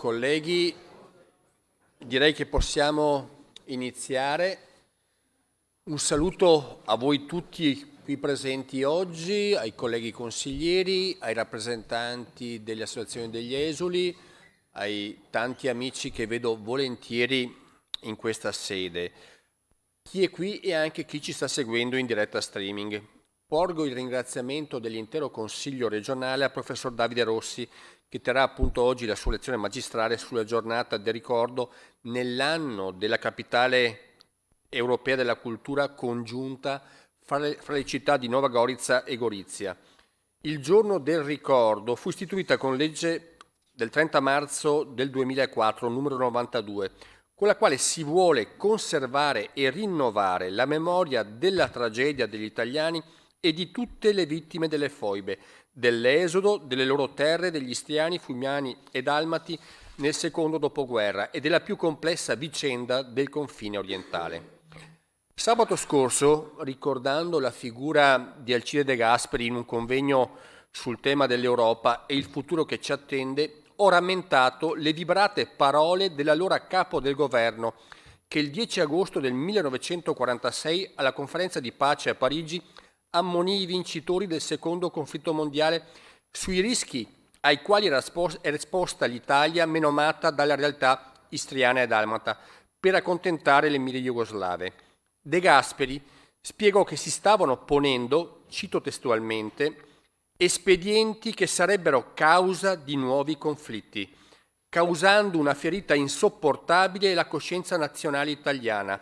Colleghi, direi che possiamo iniziare. Un saluto a voi tutti qui presenti oggi, ai colleghi consiglieri, ai rappresentanti delle associazioni degli esuli, ai tanti amici che vedo volentieri in questa sede, chi è qui e anche chi ci sta seguendo in diretta streaming. Porgo il ringraziamento dell'intero Consiglio regionale al professor Davide Rossi, che terrà appunto oggi la sua lezione magistrale sulla giornata del ricordo nell'anno della capitale europea della cultura congiunta fra le città di Nova Gorica e Gorizia. Il giorno del ricordo fu istituita con legge del 30 marzo del 2004, numero 92, con la quale si vuole conservare e rinnovare la memoria della tragedia degli italiani e di tutte le vittime delle foibe, dell'esodo delle loro terre degli istriani, fumiani e dalmati nel secondo dopoguerra e della più complessa vicenda del confine orientale. Sabato scorso, ricordando la figura di Alcide De Gasperi in un convegno sul tema dell'Europa e il futuro che ci attende, ho rammentato le vibrate parole dell'allora capo del governo che il 10 agosto del 1946 alla conferenza di pace a Parigi ammonì i vincitori del secondo conflitto mondiale sui rischi ai quali era esposta l'Italia menomata dalla realtà istriana e dalmata per accontentare le mire jugoslave. De Gasperi spiegò che si stavano ponendo, cito testualmente, espedienti che sarebbero causa di nuovi conflitti, causando una ferita insopportabile alla coscienza nazionale italiana.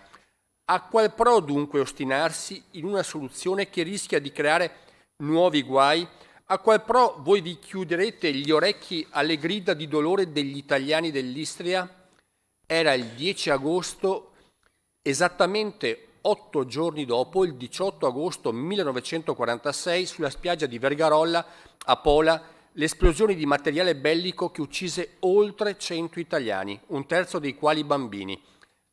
A qual pro dunque ostinarsi in una soluzione che rischia di creare nuovi guai? A qual pro voi vi chiuderete gli orecchi alle grida di dolore degli italiani dell'Istria? Era il 10 agosto, esattamente 8 giorni dopo, il 18 agosto 1946, sulla spiaggia di Vergarolla, a Pola, l'esplosione di materiale bellico che uccise oltre 100 italiani, un terzo dei quali bambini.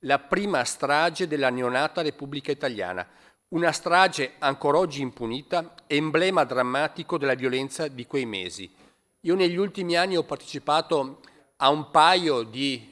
La prima strage della neonata Repubblica Italiana, una strage ancora oggi impunita, emblema drammatico della violenza di quei mesi. Io negli ultimi anni ho partecipato a un paio di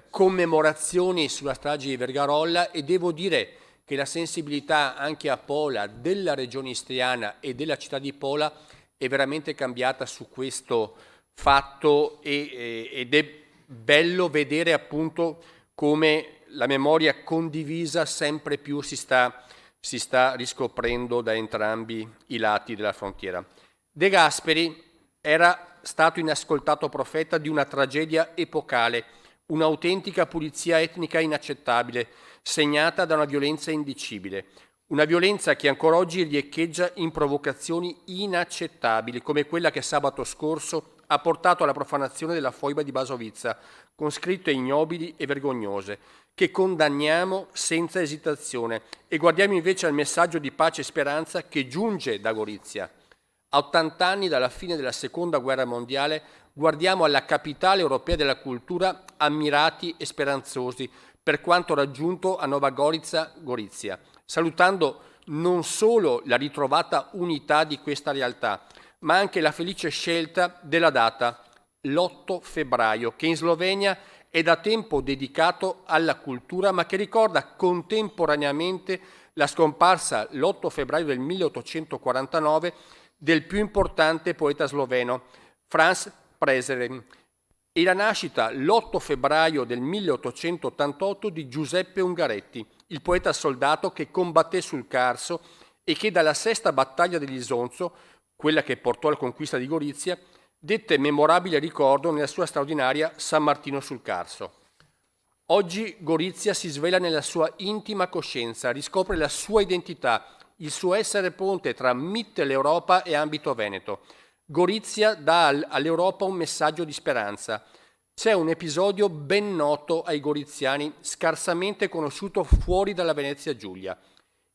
commemorazioni sulla strage di Vergarolla e devo dire che la sensibilità anche a Pola della regione istriana e della città di Pola è veramente cambiata su questo fatto ed è bello vedere appunto come la memoria condivisa sempre più si sta riscoprendo da entrambi i lati della frontiera. De Gasperi era stato inascoltato profeta di una tragedia epocale, un'autentica pulizia etnica inaccettabile, segnata da una violenza indicibile, una violenza che ancora oggi riecheggia in provocazioni inaccettabili, come quella che sabato scorso ha portato alla profanazione della foiba di Basovizza, con scritte ignobili e vergognose, che condanniamo senza esitazione e guardiamo invece al messaggio di pace e speranza che giunge da Gorizia. A 80 anni dalla fine della Seconda Guerra Mondiale guardiamo alla capitale europea della cultura ammirati e speranzosi per quanto raggiunto a Nova Gorica, Gorizia, salutando non solo la ritrovata unità di questa realtà, ma anche la felice scelta della data, l'8 febbraio, che in Slovenia è da tempo dedicato alla cultura, ma che ricorda contemporaneamente la scomparsa l'8 febbraio del 1849 del più importante poeta sloveno, Franz Prešeren, e la nascita l'8 febbraio del 1888 di Giuseppe Ungaretti, il poeta soldato che combatté sul Carso e che dalla sesta battaglia dell'Isonzo, quella che portò alla conquista di Gorizia, dette memorabile ricordo nella sua straordinaria San Martino sul Carso. Oggi Gorizia si svela nella sua intima coscienza, riscopre la sua identità, il suo essere ponte tra Mitteleuropa e ambito veneto. Gorizia dà all'Europa un messaggio di speranza. C'è un episodio ben noto ai goriziani, scarsamente conosciuto fuori dalla Venezia Giulia.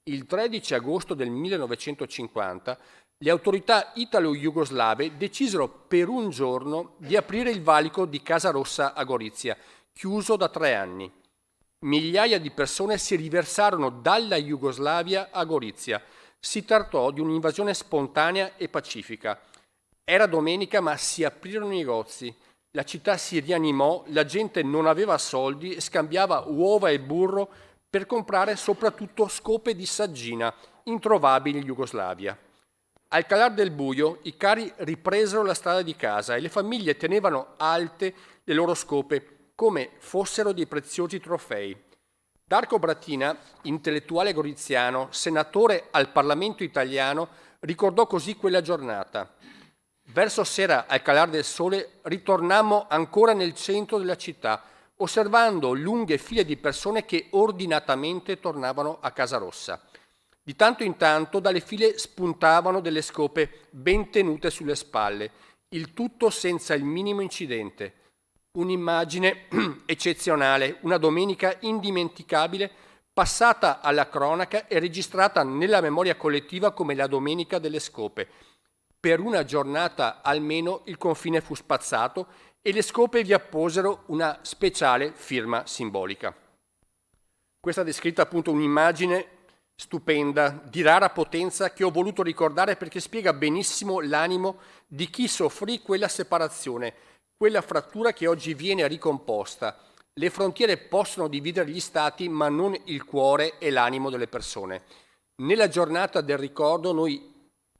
Il 13 agosto del 1950 le autorità italo-jugoslave decisero per un giorno di aprire il valico di Casa Rossa a Gorizia, chiuso da 3 anni. Migliaia di persone si riversarono dalla Jugoslavia a Gorizia. Si trattò di un'invasione spontanea e pacifica. Era domenica, ma si aprirono i negozi. La città si rianimò, la gente non aveva soldi e scambiava uova e burro per comprare soprattutto scope di saggina, introvabili in Jugoslavia. Al calar del buio, i carri ripresero la strada di casa e le famiglie tenevano alte le loro scope come fossero dei preziosi trofei. Darco Brattina, intellettuale goriziano, senatore al Parlamento italiano, ricordò così quella giornata. Verso sera, al calar del sole, ritornammo ancora nel centro della città, osservando lunghe file di persone che ordinatamente tornavano a Casa Rossa. Di tanto in tanto dalle file spuntavano delle scope ben tenute sulle spalle, il tutto senza il minimo incidente. Un'immagine eccezionale, una domenica indimenticabile, passata alla cronaca e registrata nella memoria collettiva come la domenica delle scope. Per una giornata almeno il confine fu spazzato e le scope vi apposero una speciale firma simbolica. Questa è descritta appunto un'immagine stupenda, di rara potenza, che ho voluto ricordare perché spiega benissimo l'animo di chi soffrì quella separazione, quella frattura che oggi viene ricomposta. Le frontiere possono dividere gli stati, ma non il cuore e l'animo delle persone. Nella giornata del ricordo noi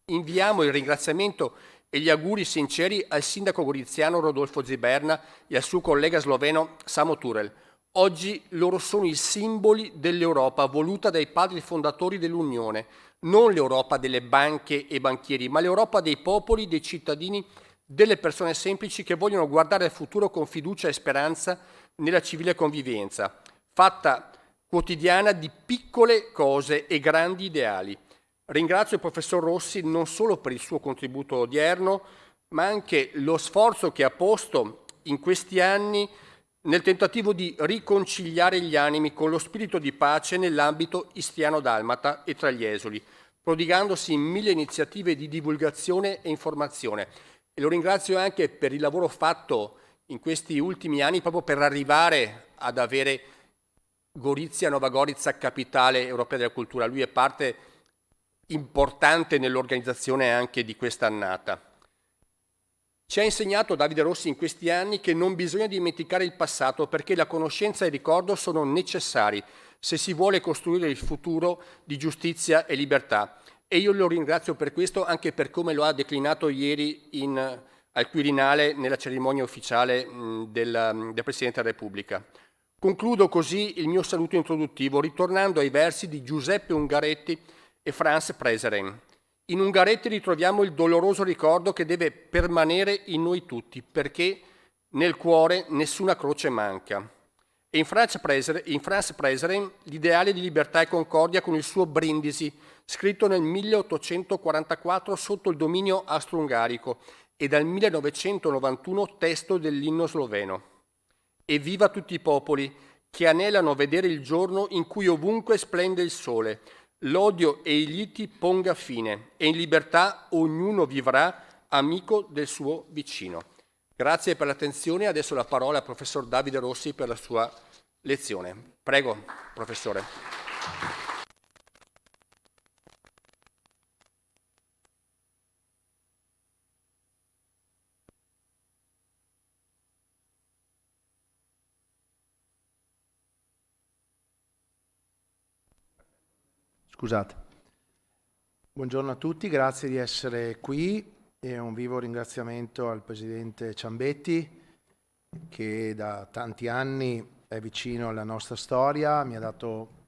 inviamo il ringraziamento e gli auguri sinceri al sindaco goriziano Rodolfo Ziberna e al suo collega sloveno Samo Turel. Oggi loro sono i simboli dell'Europa voluta dai padri fondatori dell'Unione, non l'Europa delle banche e banchieri, ma l'Europa dei popoli, dei cittadini, delle persone semplici che vogliono guardare al futuro con fiducia e speranza nella civile convivenza, fatta quotidiana di piccole cose e grandi ideali. Ringrazio il professor Rossi non solo per il suo contributo odierno, ma anche lo sforzo che ha posto in questi anni nel tentativo di riconciliare gli animi con lo spirito di pace nell'ambito istriano-dalmata e tra gli esuli, prodigandosi in 1000 iniziative di divulgazione e informazione. E lo ringrazio anche per il lavoro fatto in questi ultimi anni proprio per arrivare ad avere Gorizia, Nova Gorica, capitale europea della cultura. Lui è parte importante nell'organizzazione anche di questa annata. Ci ha insegnato Davide Rossi in questi anni che non bisogna dimenticare il passato perché la conoscenza e il ricordo sono necessari se si vuole costruire il futuro di giustizia e libertà. E io lo ringrazio per questo, anche per come lo ha declinato ieri al Quirinale nella cerimonia ufficiale del Presidente della Repubblica. Concludo così il mio saluto introduttivo ritornando ai versi di Giuseppe Ungaretti e Franz Preseren. In Ungaretti ritroviamo il doloroso ricordo che deve permanere in noi tutti, perché nel cuore nessuna croce manca. E in Franz Preseren l'ideale di libertà e concordia con il suo Brindisi, scritto nel 1844 sotto il dominio austro-ungarico e dal 1991 testo dell'inno sloveno. Evviva tutti i popoli che anelano a vedere il giorno in cui ovunque splende il sole, l'odio e i liti ponga fine e in libertà ognuno vivrà amico del suo vicino. Grazie per l'attenzione. Adesso la parola al professor Davide Rossi per la sua lezione. Prego, professore. Scusate. Buongiorno a tutti, grazie di essere qui e un vivo ringraziamento al Presidente Ciambetti che da tanti anni è vicino alla nostra storia, mi ha dato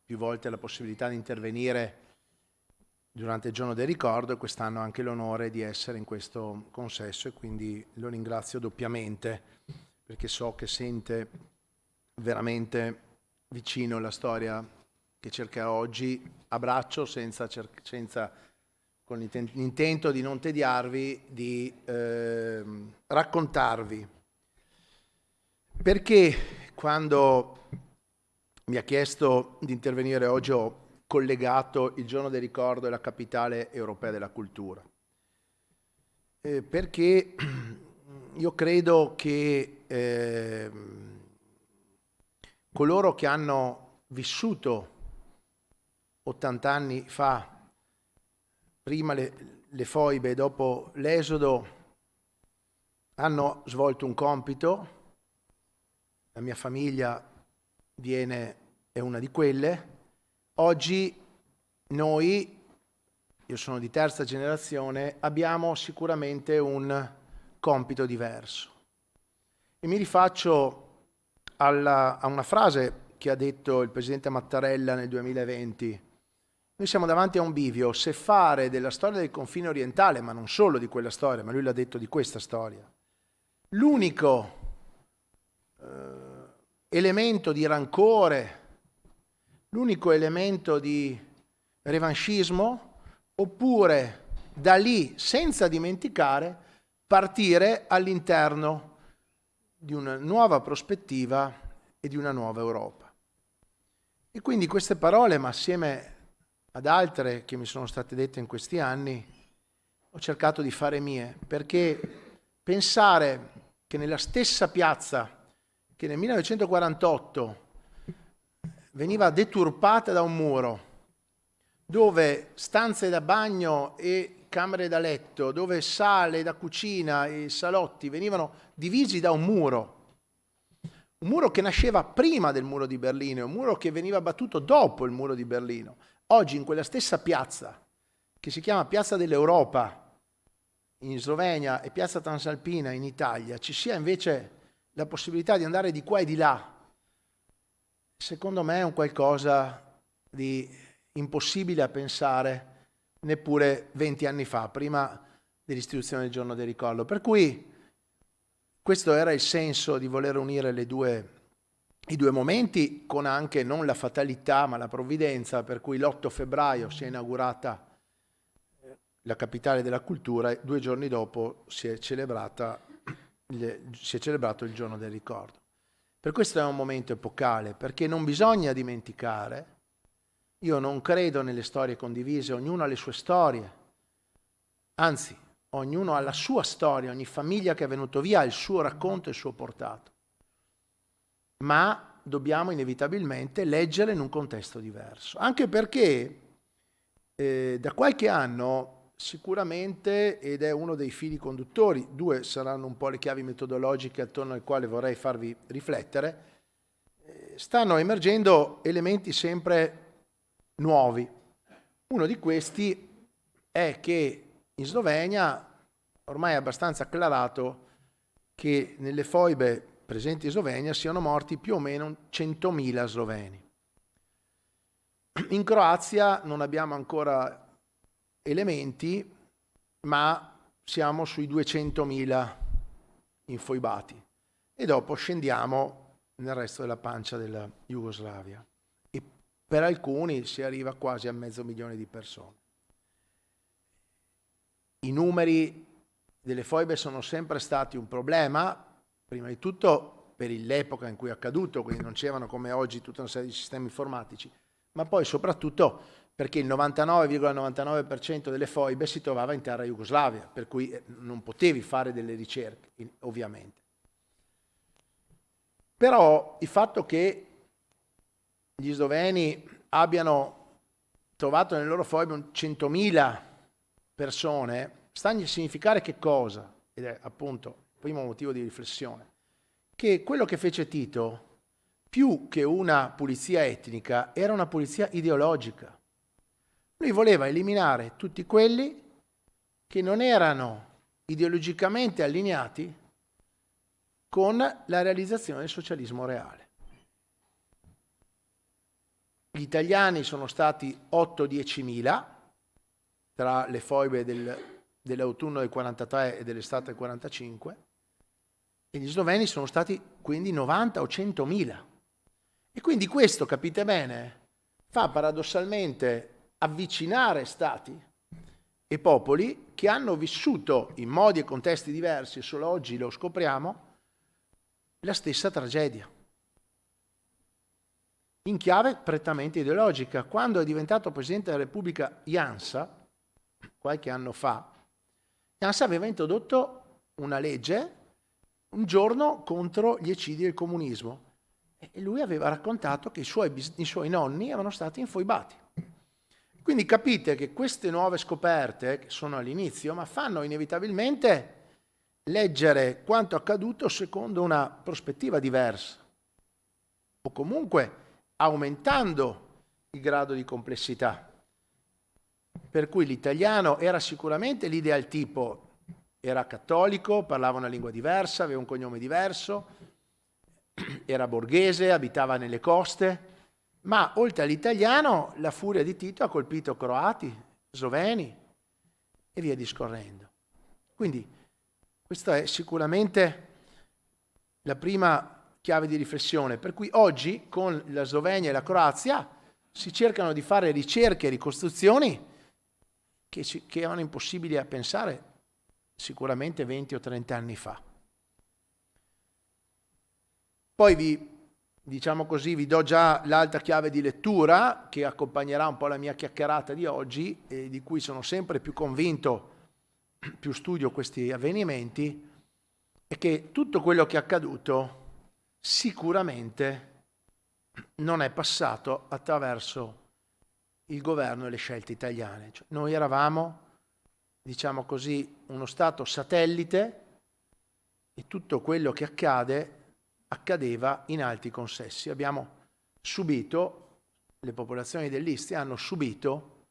più volte la possibilità di intervenire durante il giorno del ricordo e quest'anno anche l'onore di essere in questo consesso e quindi lo ringrazio doppiamente perché so che sente veramente vicino la storia che cerca oggi a braccio senza con l'intento di non tediarvi, di raccontarvi. Perché quando mi ha chiesto di intervenire oggi ho collegato il giorno del ricordo e la capitale europea della cultura? Perché io credo che coloro che hanno vissuto 80 anni fa, prima le foibe dopo l'esodo hanno svolto un compito. La mia famiglia è una di quelle. Oggi noi, io sono di terza generazione, abbiamo sicuramente un compito diverso. E mi rifaccio a una frase che ha detto il presidente Mattarella nel 2020. Noi siamo davanti a un bivio: se fare della storia del confine orientale, ma non solo di quella storia, ma lui l'ha detto di questa storia, l'unico elemento di rancore, l'unico elemento di revanchismo, oppure da lì, senza dimenticare, partire all'interno di una nuova prospettiva e di una nuova Europa. E quindi queste parole, ma assieme ad altre che mi sono state dette in questi anni, ho cercato di fare mie, perché pensare che nella stessa piazza che nel 1948 veniva deturpata da un muro, dove stanze da bagno e camere da letto, dove sale da cucina e salotti venivano divisi da un muro che nasceva prima del muro di Berlino, un muro che veniva battuto dopo il muro di Berlino. Oggi in quella stessa piazza, che si chiama Piazza dell'Europa in Slovenia e Piazza Transalpina in Italia, ci sia invece la possibilità di andare di qua e di là, secondo me è un qualcosa di impossibile a pensare neppure 20 anni fa, prima dell'istituzione del giorno del ricordo. Per cui questo era il senso di voler unire i due momenti, con anche non la fatalità ma la provvidenza, per cui l'8 febbraio si è inaugurata la capitale della cultura e 2 giorni dopo si è celebrato il giorno del ricordo. Per questo è un momento epocale, perché non bisogna dimenticare. Io non credo nelle storie condivise, ognuno ha le sue storie, anzi, ognuno ha la sua storia, ogni famiglia che è venuto via ha il suo racconto e il suo portato. Ma dobbiamo inevitabilmente leggere in un contesto diverso, anche perché da qualche anno sicuramente, ed è uno dei fili conduttori, 2 saranno un po' le chiavi metodologiche attorno alle quali vorrei farvi riflettere, stanno emergendo elementi sempre nuovi. Uno di questi è che in Slovenia ormai è abbastanza acclarato che nelle foibe presenti in Slovenia siano morti più o meno 100.000 sloveni. In Croazia non abbiamo ancora elementi, ma siamo sui 200.000 infoibati e dopo scendiamo nel resto della pancia della Jugoslavia e per alcuni si arriva quasi a 500.000 di persone. I numeri delle foibe sono sempre stati un problema, prima di tutto per l'epoca in cui è accaduto, quindi non c'erano come oggi tutta una serie di sistemi informatici, ma poi soprattutto perché il 99,99% delle foibe si trovava in terra Jugoslavia, per cui non potevi fare delle ricerche, ovviamente. Però il fatto che gli sloveni abbiano trovato nelle loro foibe 100.000 persone sta a significare che cosa? Ed è appunto il primo motivo di riflessione. Che quello che fece Tito, più che una pulizia etnica, era una pulizia ideologica. Lui voleva eliminare tutti quelli che non erano ideologicamente allineati con la realizzazione del socialismo reale. Gli italiani sono stati 8-10.000 tra le foibe dell'autunno del 43 e dell'estate del 45 e gli sloveni sono stati quindi 90 o 100.000. E quindi questo, capite bene, fa paradossalmente avvicinare stati e popoli che hanno vissuto in modi e contesti diversi, e solo oggi lo scopriamo, la stessa tragedia. In chiave prettamente ideologica. Quando è diventato Presidente della Repubblica Jansa, qualche anno fa, Jansa aveva introdotto una legge un giorno contro gli eccidi del comunismo e lui aveva raccontato che i suoi nonni erano stati infoibati. Quindi capite che queste nuove scoperte, che sono all'inizio, ma fanno inevitabilmente leggere quanto accaduto secondo una prospettiva diversa, o comunque aumentando il grado di complessità. Per cui l'italiano era sicuramente l'ideal tipo, era cattolico, parlava una lingua diversa, aveva un cognome diverso, era borghese, abitava nelle coste, ma oltre all'italiano la furia di Tito ha colpito croati, sloveni e via discorrendo. Quindi questa è sicuramente la prima chiave di riflessione, per cui oggi con la Slovenia e la Croazia si cercano di fare ricerche e ricostruzioni che erano impossibili a pensare sicuramente 20 o 30 anni fa. Poi vi do già l'altra chiave di lettura che accompagnerà un po' la mia chiacchierata di oggi e di cui sono sempre più convinto, più studio questi avvenimenti, è che tutto quello che è accaduto sicuramente non è passato attraverso il governo e le scelte italiane. Cioè, noi eravamo, diciamo così, uno Stato satellite e tutto quello che accadeva in alti consessi. Abbiamo subito, le popolazioni dell'Istria hanno subito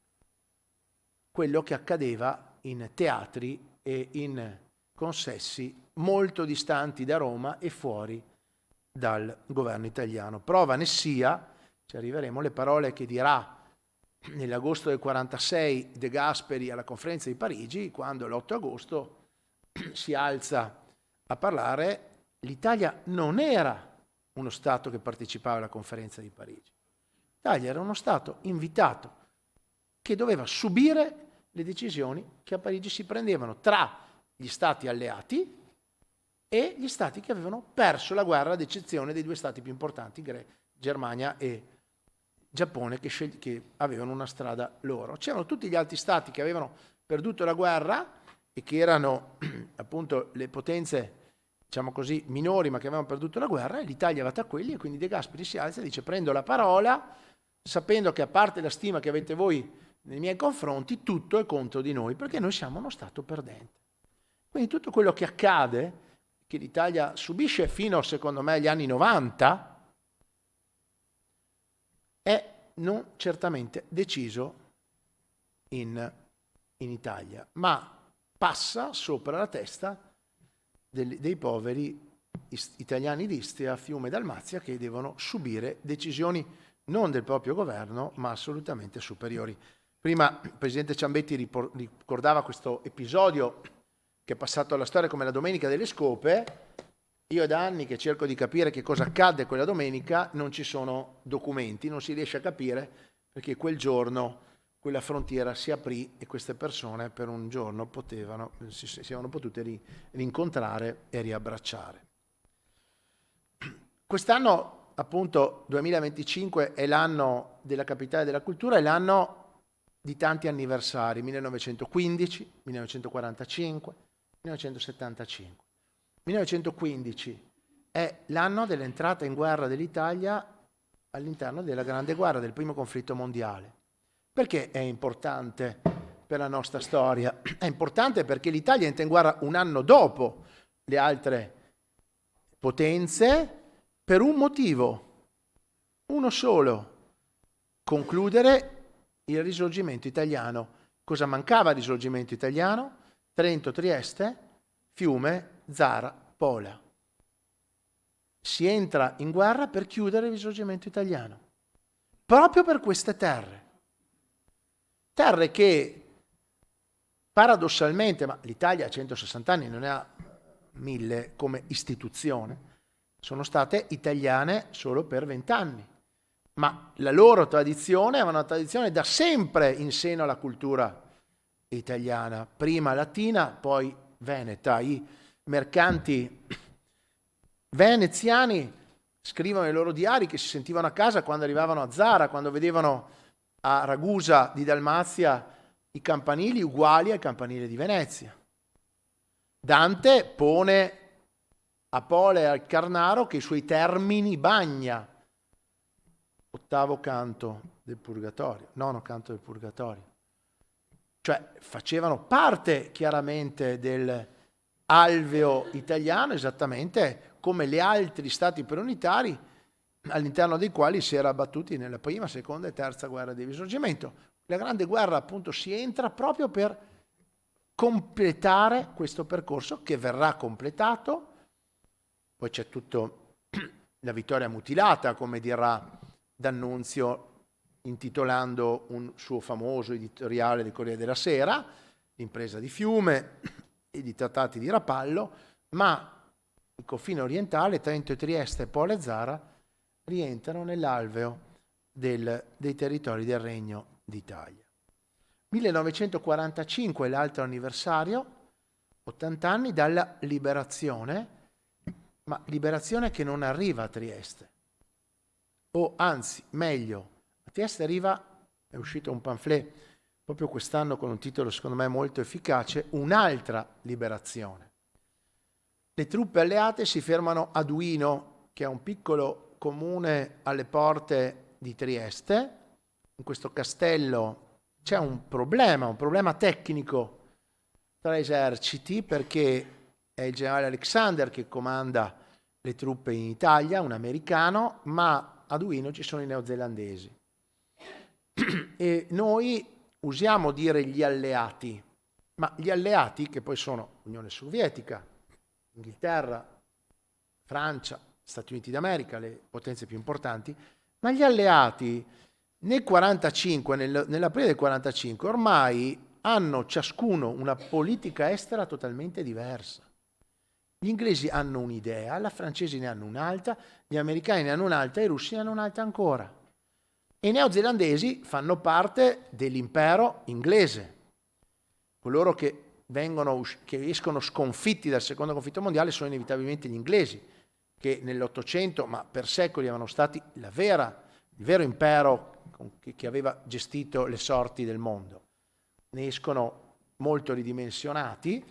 quello che accadeva in teatri e in consessi molto distanti da Roma e fuori dal governo italiano. Prova ne sia, ci arriveremo, le parole che dirà nell'agosto del 46 De Gasperi alla conferenza di Parigi, quando l'8 agosto si alza a parlare. L'Italia non era uno Stato che partecipava alla conferenza di Parigi. L'Italia era uno Stato invitato che doveva subire le decisioni che a Parigi si prendevano tra gli Stati alleati e gli Stati che avevano perso la guerra, ad eccezione dei due Stati più importanti, Germania e Giappone, che avevano una strada loro. C'erano tutti gli altri Stati che avevano perduto la guerra e che erano appunto le potenze, diciamo così, minori, ma che avevano perduto la guerra, e l'Italia va tra quelli, e quindi De Gasperi si alza e dice: prendo la parola, sapendo che a parte la stima che avete voi nei miei confronti, tutto è contro di noi, perché noi siamo uno Stato perdente. Quindi tutto quello che accade, che l'Italia subisce fino, secondo me, agli anni 90, è non certamente deciso in Italia, ma passa sopra la testa dei poveri italiani d'Istria, Fiume e Dalmazia, che devono subire decisioni non del proprio governo, ma assolutamente superiori. Prima il Presidente Ciambetti ricordava questo episodio che è passato alla storia come la Domenica delle Scope. Io è da anni che cerco di capire che cosa accadde quella domenica, non ci sono documenti, non si riesce a capire perché quel giorno quella frontiera si aprì e queste persone per un giorno si erano potute rincontrare e riabbracciare. Quest'anno, appunto, 2025 è l'anno della Capitale della Cultura, è l'anno di tanti anniversari, 1915, 1945, 1975. 1915 è l'anno dell'entrata in guerra dell'Italia all'interno della Grande Guerra, del primo conflitto mondiale. Perché è importante per la nostra storia? È importante perché l'Italia entra in guerra un anno dopo le altre potenze per un motivo, uno solo: concludere il risorgimento italiano. Cosa mancava al risorgimento italiano? Trento, Trieste, Fiume, Zara, Pola. Si entra in guerra per chiudere il risorgimento italiano, proprio per queste terre che paradossalmente, ma l'Italia ha 160 anni, non ne ha 1000 come istituzione, sono state italiane solo per 20 anni, ma la loro tradizione è una tradizione da sempre in seno alla cultura italiana, prima latina, poi veneta. I mercanti veneziani scrivono nei loro diari che si sentivano a casa quando arrivavano a Zara, quando vedevano a Ragusa di Dalmazia i campanili uguali ai campanili di Venezia. Dante pone a Pola e al Carnaro che i suoi termini bagna, ottavo canto del Purgatorio, nono canto del Purgatorio. Cioè facevano parte chiaramente dell'alveo italiano, esattamente come gli altri stati preunitari all'interno dei quali si era battuti nella prima, seconda e terza guerra di risorgimento. La Grande Guerra appunto si entra proprio per completare questo percorso che verrà completato. Poi c'è tutto la vittoria mutilata, come dirà D'Annunzio intitolando un suo famoso editoriale del Corriere della Sera, l'impresa di Fiume e i trattati di Rapallo, ma il confine orientale, Trento e Trieste e Pola e Zara, rientrano nell'alveo dei territori del Regno d'Italia. 1945 è l'altro anniversario, 80 anni dalla liberazione, ma liberazione che non arriva a Trieste. O anzi, meglio, a Trieste arriva, è uscito un pamphlet proprio quest'anno con un titolo secondo me molto efficace, Un'altra liberazione. Le truppe alleate si fermano a Duino, che è un piccolo comune alle porte di Trieste. In questo castello c'è un problema tecnico tra eserciti, perché è il generale Alexander che comanda le truppe in Italia, un americano, ma a Duino ci sono i neozelandesi. E noi usiamo dire gli alleati, ma gli alleati, che poi sono Unione Sovietica, Inghilterra, Francia, Stati Uniti d'America, le potenze più importanti, ma gli alleati nel 45, nell'aprile del 45, ormai hanno ciascuno una politica estera totalmente diversa. Gli inglesi hanno un'idea, i francesi ne hanno un'altra, gli americani ne hanno un'altra, i russi ne hanno un'altra ancora. E i neozelandesi fanno parte dell'impero inglese. Coloro che escono sconfitti dal secondo conflitto mondiale sono inevitabilmente gli inglesi, che nell'Ottocento, ma per secoli, erano stati il vero impero che aveva gestito le sorti del mondo. Ne escono molto ridimensionati,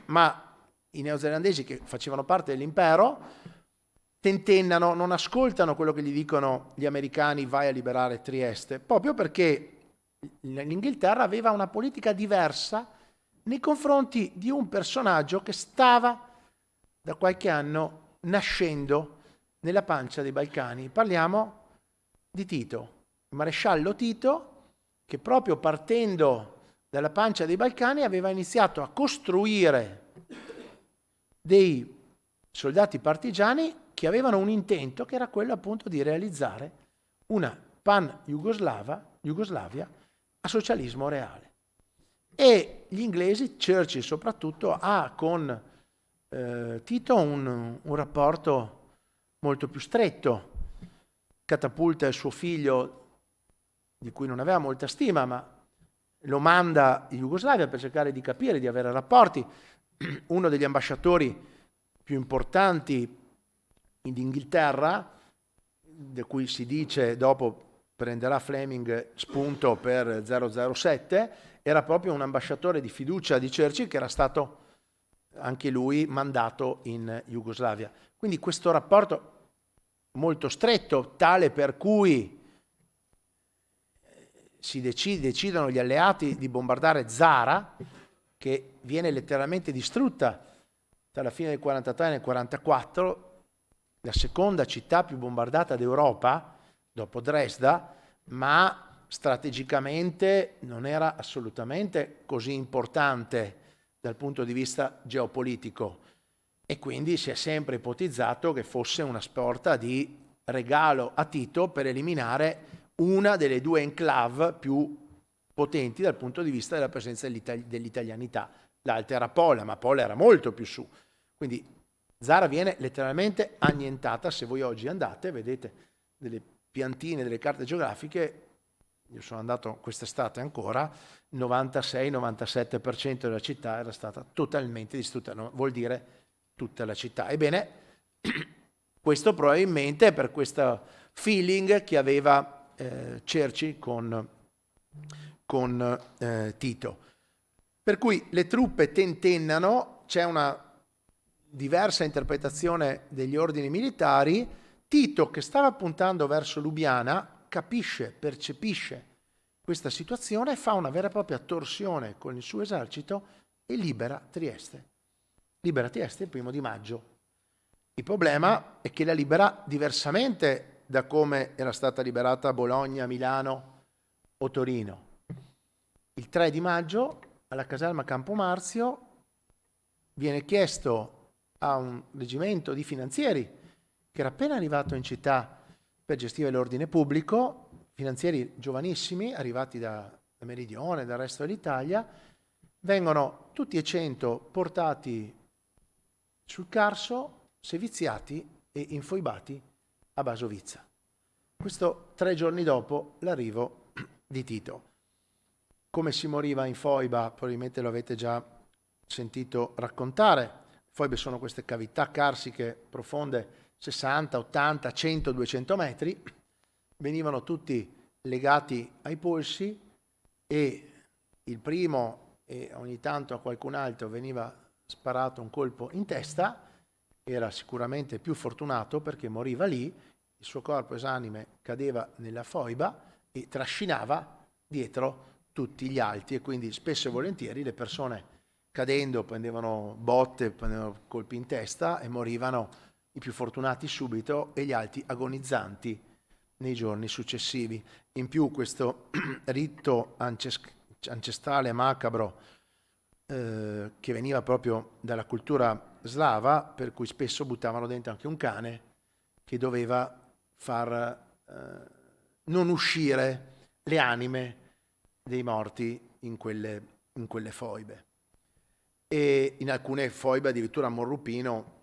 ma i neozelandesi che facevano parte dell'impero tentennano, non ascoltano quello che gli dicono gli americani, vai a liberare Trieste, proprio perché l'Inghilterra aveva una politica diversa nei confronti di un personaggio che stava da qualche anno nascendo nella pancia dei Balcani. Parliamo di Tito, il maresciallo Tito, che proprio partendo dalla pancia dei Balcani aveva iniziato a costruire dei soldati partigiani che avevano un intento che era quello appunto di realizzare una pan-Jugoslavia a socialismo reale. E gli inglesi, Churchill soprattutto, ha con Tito un rapporto molto più stretto. Catapulta il suo figlio, di cui non aveva molta stima, ma lo manda in Jugoslavia per cercare di capire, di avere rapporti. Uno degli ambasciatori più importanti in Inghilterra, di cui si dice dopo prenderà Fleming spunto per 007, era proprio un ambasciatore di fiducia di Churchill, che era stato anche lui mandato in Jugoslavia. Quindi questo rapporto molto stretto, tale per cui decidono gli alleati di bombardare Zara, che viene letteralmente distrutta tra la fine del 43 e nel 44, la seconda città più bombardata d'Europa dopo Dresda, ma strategicamente non era assolutamente così importante dal punto di vista geopolitico, e quindi si è sempre ipotizzato che fosse una sorta di regalo a Tito per eliminare una delle due enclave più potenti dal punto di vista della presenza dell'italianità. L'altra era Pola, ma Pola era molto più su. Quindi Zara viene letteralmente annientata. Se voi oggi andate, vedete delle piantine, delle carte geografiche, io sono andato quest'estate ancora, il 96-97% della città era stata totalmente distrutta, no? Vuol dire tutta la città. Ebbene, questo probabilmente è per questo feeling che aveva Churchill con Tito. Per cui le truppe tentennano, c'è una diversa interpretazione degli ordini militari, Tito, che stava puntando verso Lubiana, capisce, percepisce questa situazione e fa una vera e propria torsione con il suo esercito e libera Trieste. Libera Trieste il 1° maggio. Il problema è che la libera diversamente da come era stata liberata Bologna, Milano o Torino. Il 3 di maggio alla caserma Campomarzio viene chiesto a un reggimento di finanzieri che era appena arrivato in città per gestire l'ordine pubblico, finanzieri giovanissimi arrivati da Meridione, dal resto dell'Italia, vengono tutti e 100 portati sul Carso, seviziati e infoibati a Basovizza. Questo 3 giorni dopo l'arrivo di Tito. Come si moriva in foiba, probabilmente lo avete già sentito raccontare. Foibe sono queste cavità carsiche profonde 60, 80, 100, 200 metri, venivano tutti legati ai polsi e il primo e ogni tanto a qualcun altro veniva sparato un colpo in testa, era sicuramente più fortunato perché moriva lì, il suo corpo esanime cadeva nella foiba e trascinava dietro tutti gli altri e quindi spesso e volentieri le persone cadendo prendevano botte, prendevano colpi in testa e morivano i più fortunati subito e gli altri agonizzanti nei giorni successivi. In più questo rito ancestrale macabro che veniva proprio dalla cultura slava, per cui spesso buttavano dentro anche un cane che doveva far non uscire le anime dei morti in quelle foibe. E in alcune foibe, addirittura a Morrupino,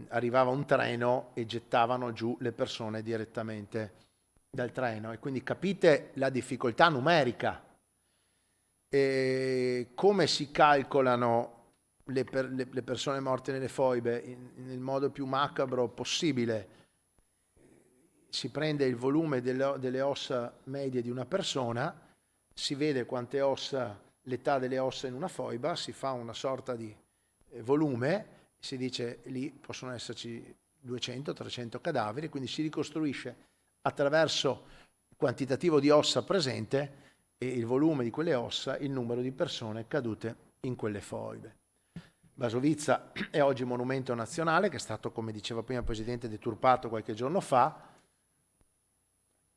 arrivava un treno e gettavano giù le persone direttamente dal treno. E quindi capite la difficoltà numerica. E come si calcolano le persone morte nelle foibe nel modo più macabro possibile? Si prende il volume delle ossa medie di una persona, si vede quante ossa, l'età delle ossa in una foiba, si fa una sorta di volume, si dice lì possono esserci 200-300 cadaveri, quindi si ricostruisce attraverso il quantitativo di ossa presente e il volume di quelle ossa il numero di persone cadute in quelle foibe. Basovizza è oggi monumento nazionale che è stato, come diceva prima il Presidente, deturpato qualche giorno fa,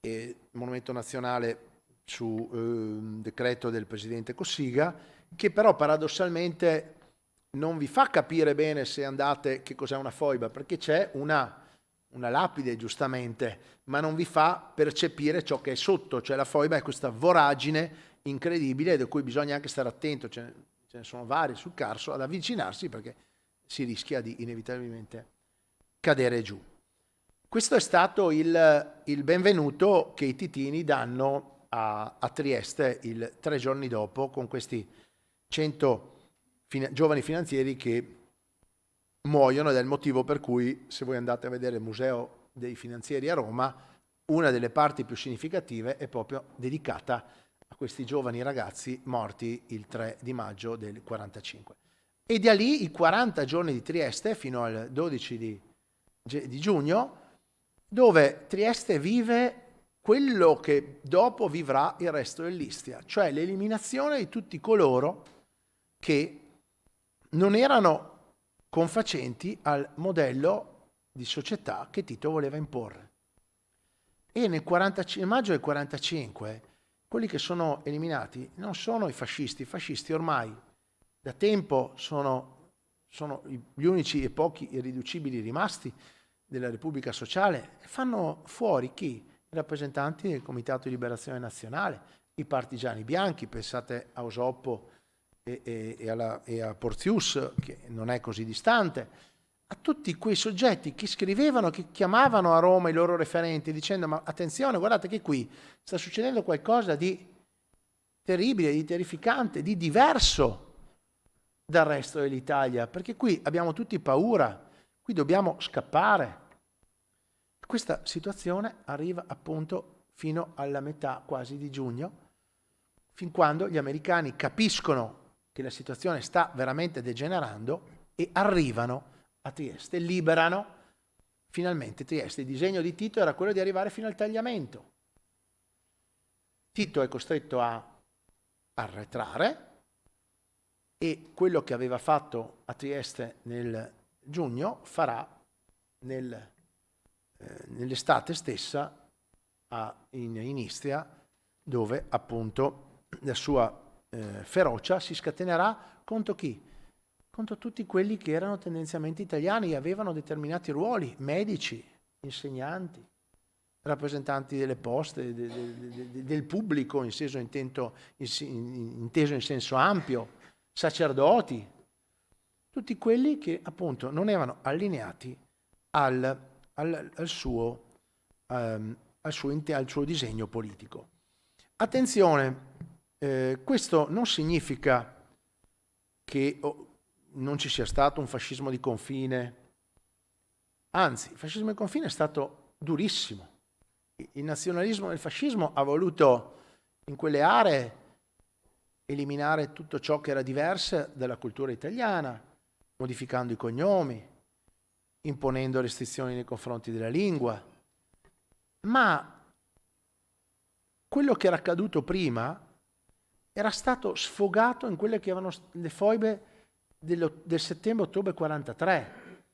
e monumento nazionale su decreto del Presidente Cossiga, che però paradossalmente non vi fa capire bene se andate che cos'è una foiba, perché c'è una lapide giustamente, ma non vi fa percepire ciò che è sotto, cioè la foiba è questa voragine incredibile da cui bisogna anche stare attento, ce ne sono vari sul Carso, ad avvicinarsi perché si rischia di inevitabilmente cadere giù. Questo è stato il benvenuto che i titini danno a Trieste il 3 giorni dopo con questi 100 giovani finanzieri che muoiono, ed è il motivo per cui, se voi andate a vedere il Museo dei Finanzieri a Roma, una delle parti più significative è proprio dedicata a questi giovani ragazzi morti il 3 di maggio del 45. E da lì i 40 giorni di Trieste fino al 12 di giugno, dove Trieste vive quello che dopo vivrà il resto dell'Istria, cioè l'eliminazione di tutti coloro che non erano confacenti al modello di società che Tito voleva imporre. E nel maggio del 45 quelli che sono eliminati non sono i fascisti ormai da tempo sono gli unici e pochi irriducibili rimasti della Repubblica Sociale, fanno fuori chi? I rappresentanti del Comitato di Liberazione Nazionale, i partigiani bianchi, pensate a Osoppo e a Porzius, che non è così distante, a tutti quei soggetti che scrivevano, che chiamavano a Roma i loro referenti dicendo: ma attenzione, guardate che qui sta succedendo qualcosa di terribile, di terrificante, di diverso dal resto dell'Italia, perché qui abbiamo tutti paura, qui dobbiamo scappare. Questa situazione arriva appunto fino alla metà quasi di giugno, fin quando gli americani capiscono che la situazione sta veramente degenerando e arrivano a Trieste, liberano finalmente Trieste, il disegno di Tito era quello di arrivare fino al tagliamento. Tito è costretto a arretrare e quello che aveva fatto a Trieste nel giugno farà nell'estate stessa in Istria, dove appunto la sua ferocia si scatenerà contro chi? Contro tutti quelli che erano tendenzialmente italiani e avevano determinati ruoli, medici, insegnanti, rappresentanti delle poste, del pubblico inteso in senso ampio, sacerdoti, tutti quelli che appunto non erano allineati al suo disegno politico. Attenzione, questo non significa che non ci sia stato un fascismo di confine, anzi, il fascismo di confine è stato durissimo. Il nazionalismo del fascismo ha voluto in quelle aree eliminare tutto ciò che era diverso dalla cultura italiana, modificando i cognomi, imponendo restrizioni nei confronti della lingua. Ma quello che era accaduto prima era stato sfogato in quelle che erano le foibe del settembre-ottobre 43,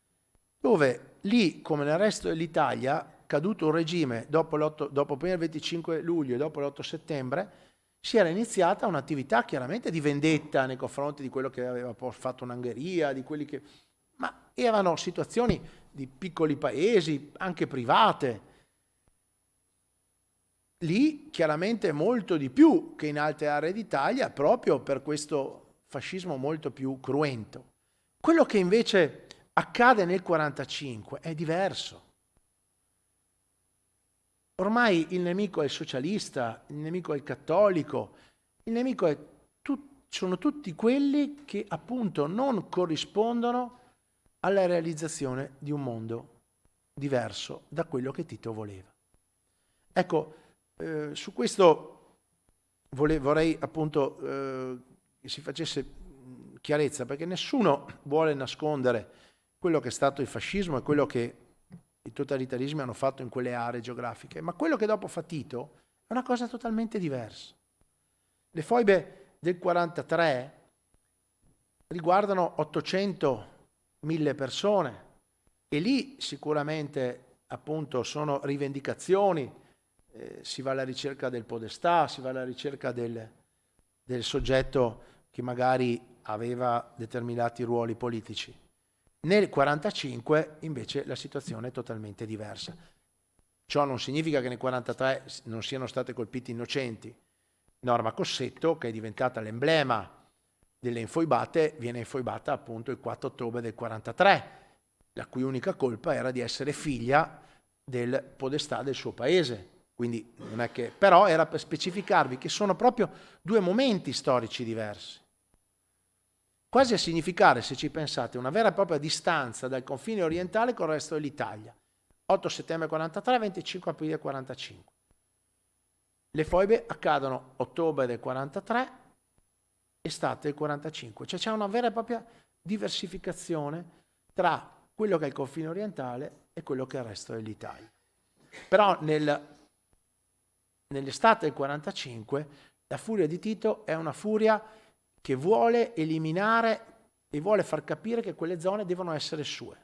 dove lì, come nel resto dell'Italia, caduto un regime dopo prima il 25 luglio e dopo l'8 settembre, si era iniziata un'attività chiaramente di vendetta nei confronti di quello che aveva fatto un'Ungheria, di quelli che... ma erano situazioni di piccoli paesi, anche private. Lì chiaramente molto di più che in altre aree d'Italia, proprio per questo fascismo molto più cruento. Quello che invece accade nel 45 è diverso. Ormai il nemico è il socialista, il nemico è il cattolico, il nemico sono tutti quelli che appunto non corrispondono alla realizzazione di un mondo diverso da quello che Tito voleva. Ecco, su questo vorrei appunto che si facesse chiarezza, perché nessuno vuole nascondere quello che è stato il fascismo e quello che i totalitarismi hanno fatto in quelle aree geografiche, ma quello che dopo fa Tito è una cosa totalmente diversa. Le foibe del 43 riguardano 800.000 persone e lì sicuramente appunto sono rivendicazioni, si va alla ricerca del podestà, si va alla ricerca del soggetto che magari aveva determinati ruoli politici. Nel 45 invece la situazione è totalmente diversa. Ciò non significa che nel 43 non siano state colpite innocenti. Norma Cossetto, che è diventata l'emblema delle infoibate, viene infoibata appunto il 4 ottobre del 43, la cui unica colpa era di essere figlia del podestà del suo paese. Quindi non è che... Però era per specificarvi che sono proprio due momenti storici diversi. Quasi a significare, se ci pensate, una vera e propria distanza dal confine orientale col resto dell'Italia. 8 settembre 43, 25 aprile 45. Le foibe accadono ottobre del 43, estate del 45. Cioè c'è una vera e propria diversificazione tra quello che è il confine orientale e quello che è il resto dell'Italia. Però nell'estate del 45 la furia di Tito è una furia che vuole eliminare e vuole far capire che quelle zone devono essere sue.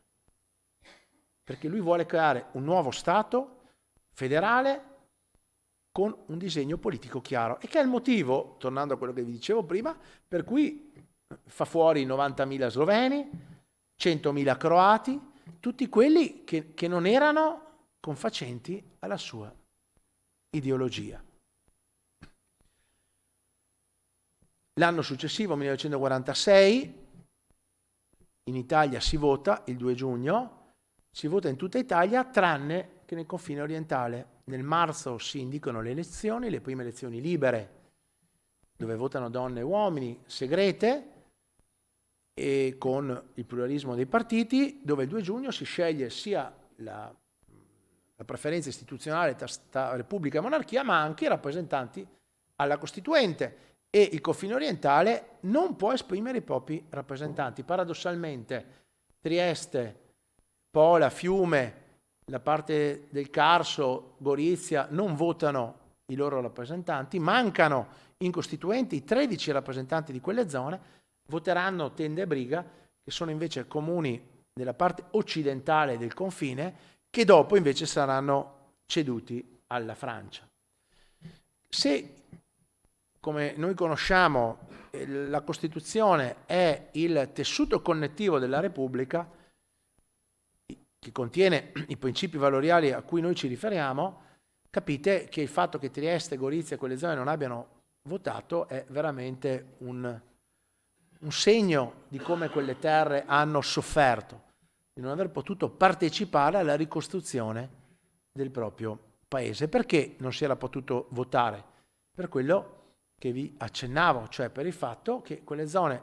Perché lui vuole creare un nuovo Stato federale con un disegno politico chiaro. E che è il motivo, tornando a quello che vi dicevo prima, per cui fa fuori 90.000 sloveni, 100.000 croati, tutti quelli che non erano confacenti alla sua ideologia. L'anno successivo, 1946, in Italia si vota il 2 giugno, si vota in tutta Italia, tranne che nel confine orientale. Nel marzo si indicano le elezioni, le prime elezioni libere, dove votano donne e uomini, segrete, e con il pluralismo dei partiti, dove il 2 giugno si sceglie sia la preferenza istituzionale tra Repubblica e Monarchia, ma anche i rappresentanti alla Costituente. E il confine orientale non può esprimere i propri rappresentanti. Paradossalmente Trieste, Pola, Fiume la parte del Carso, Gorizia, non votano i loro rappresentanti, mancano in costituenti i 13 rappresentanti di quelle zone, voteranno Tende e Briga, che sono invece comuni della parte occidentale del confine, che dopo invece saranno ceduti alla Francia. Se, come noi conosciamo, la Costituzione è il tessuto connettivo della Repubblica, che contiene i principi valoriali a cui noi ci riferiamo, capite che il fatto che Trieste, Gorizia e quelle zone non abbiano votato è veramente un segno di come quelle terre hanno sofferto di non aver potuto partecipare alla ricostruzione del proprio paese. Perché non si era potuto votare? Per quello che vi accennavo, cioè per il fatto che quelle zone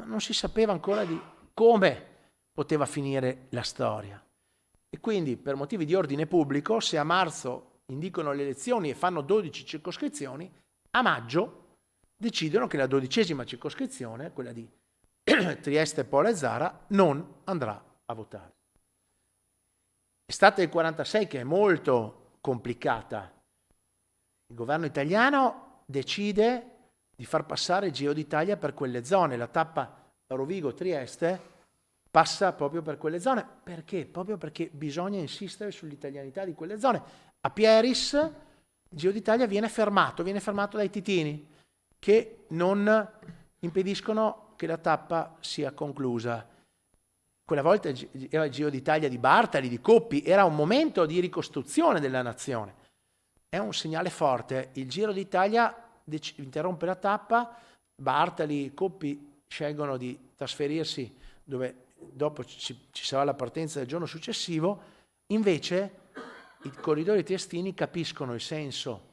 non si sapeva ancora di come poteva finire la storia. E quindi per motivi di ordine pubblico, se a marzo indicano le elezioni e fanno 12 circoscrizioni, a maggio decidono che la 12ª circoscrizione, quella di Trieste, Pola e Zara, non andrà a votare. L'estate del 46, che è molto complicata, il governo italiano decide di far passare il Giro d'Italia per quelle zone. La tappa Rovigo-Trieste passa proprio per quelle zone. Perché? Proprio perché bisogna insistere sull'italianità di quelle zone. A Pieris il Giro d'Italia viene fermato dai titini, che non impediscono che la tappa sia conclusa. Quella volta era il Giro d'Italia di Bartali, di Coppi, era un momento di ricostruzione della nazione. È un segnale forte. Il Giro d'Italia interrompe la tappa, Bartali, Coppi scelgono di trasferirsi dove dopo ci sarà la partenza del giorno successivo, invece i corridori triestini capiscono il senso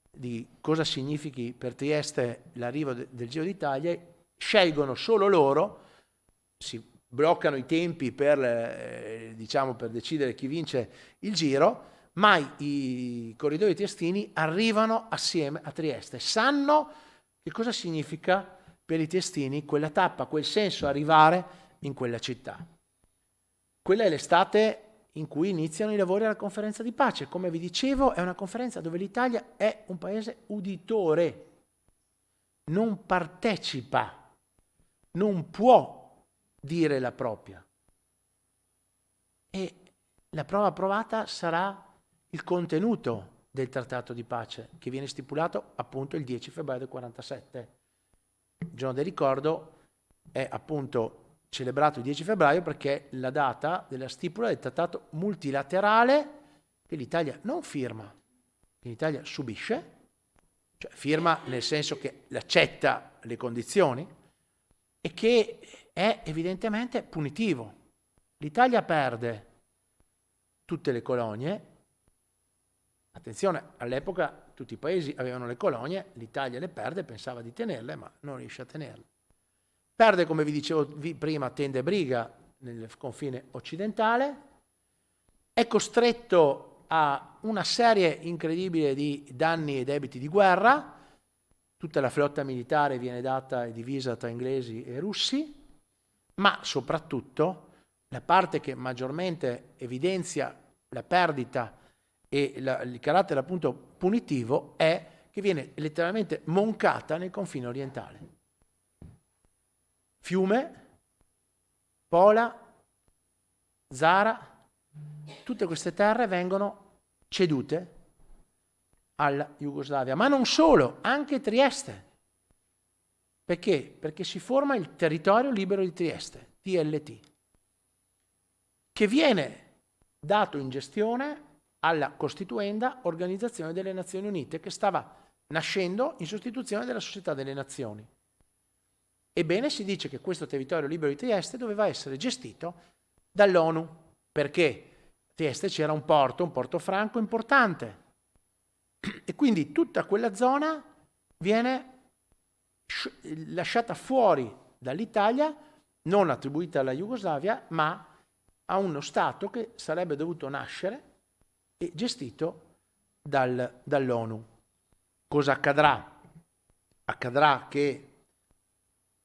di cosa significhi per Trieste l'arrivo del Giro d'Italia, scelgono solo loro, si bloccano i tempi per decidere chi vince il Giro, ma i corridori triestini arrivano assieme a Trieste, sanno che cosa significa per i triestini quella tappa, quel senso arrivare in quella città. Quella è l'estate in cui iniziano i lavori alla conferenza di pace. Come vi dicevo, è una conferenza dove l'Italia è un paese uditore, non partecipa, non può dire la propria. E la prova provata sarà il contenuto del trattato di pace, che viene stipulato appunto il 10 febbraio del 47. Il giorno del ricordo è appunto celebrato il 10 febbraio perché è la data della stipula del trattato multilaterale che l'Italia non firma, che l'Italia subisce, cioè firma nel senso che accetta le condizioni e che è evidentemente punitivo. L'Italia perde tutte le colonie. Attenzione, all'epoca tutti i paesi avevano le colonie, l'Italia le perde, pensava di tenerle, ma non riesce a tenerle. Perde, come vi dicevo prima, Tende e Briga nel confine occidentale, è costretto a una serie incredibile di danni e debiti di guerra, tutta la flotta militare viene data e divisa tra inglesi e russi, ma soprattutto la parte che maggiormente evidenzia la perdita e il carattere appunto punitivo è che viene letteralmente moncata nel confine orientale. Fiume, Pola, Zara, tutte queste terre vengono cedute alla Jugoslavia, ma non solo, anche Trieste. Perché? Perché si forma il territorio libero di Trieste, TLT, che viene dato in gestione alla costituenda Organizzazione delle Nazioni Unite, che stava nascendo in sostituzione della Società delle Nazioni. Ebbene, si dice che questo territorio libero di Trieste doveva essere gestito dall'ONU, perché a Trieste c'era un porto franco importante, e quindi tutta quella zona viene lasciata fuori dall'Italia, non attribuita alla Jugoslavia, ma a uno Stato che sarebbe dovuto nascere e gestito dall'ONU. Cosa accadrà? Accadrà che,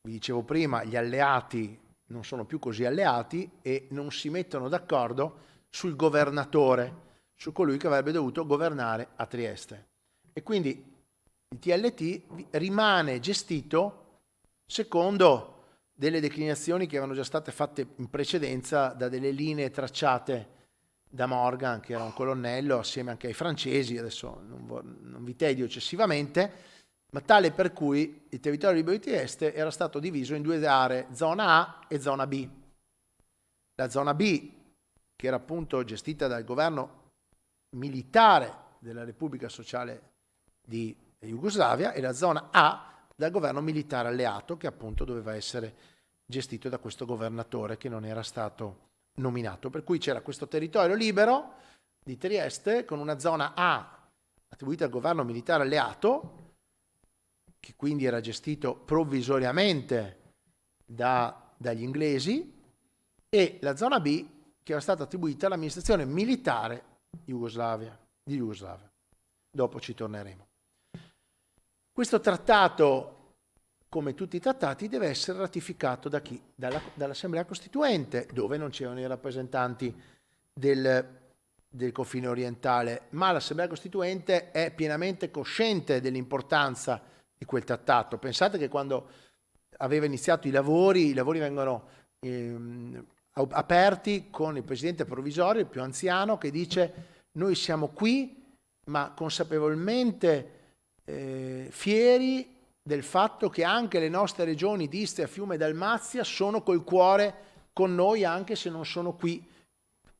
vi dicevo prima, gli alleati non sono più così alleati e non si mettono d'accordo sul governatore, su colui che avrebbe dovuto governare a Trieste. E quindi il TLT rimane gestito secondo delle declinazioni che avevano già state fatte in precedenza da delle linee tracciate da Morgan, che era un colonnello, assieme anche ai francesi, adesso non vi tedio eccessivamente, ma tale per cui il territorio libero di Trieste era stato diviso in due aree, zona A e zona B. La zona B, che era appunto gestita dal governo militare della Repubblica Sociale di Jugoslavia, e la zona A dal governo militare alleato, che appunto doveva essere gestito da questo governatore che non era stato nominato. Per cui c'era questo territorio libero di Trieste con una zona A attribuita al governo militare alleato, che quindi era gestito provvisoriamente dagli inglesi, e la zona B che era stata attribuita all'amministrazione militare di Jugoslavia. Dopo ci torneremo. Questo trattato, come tutti i trattati, deve essere ratificato da chi? Dall'Assemblea Costituente, dove non c'erano i rappresentanti del confine orientale, ma l'Assemblea Costituente è pienamente cosciente dell'importanza di quel trattato. Pensate che quando aveva iniziato i lavori vengono aperti con il presidente provvisorio, il più anziano, che dice: noi siamo qui, ma consapevolmente fieri del fatto che anche le nostre regioni di Istria, Fiume e Dalmazia sono col cuore con noi, anche se non sono qui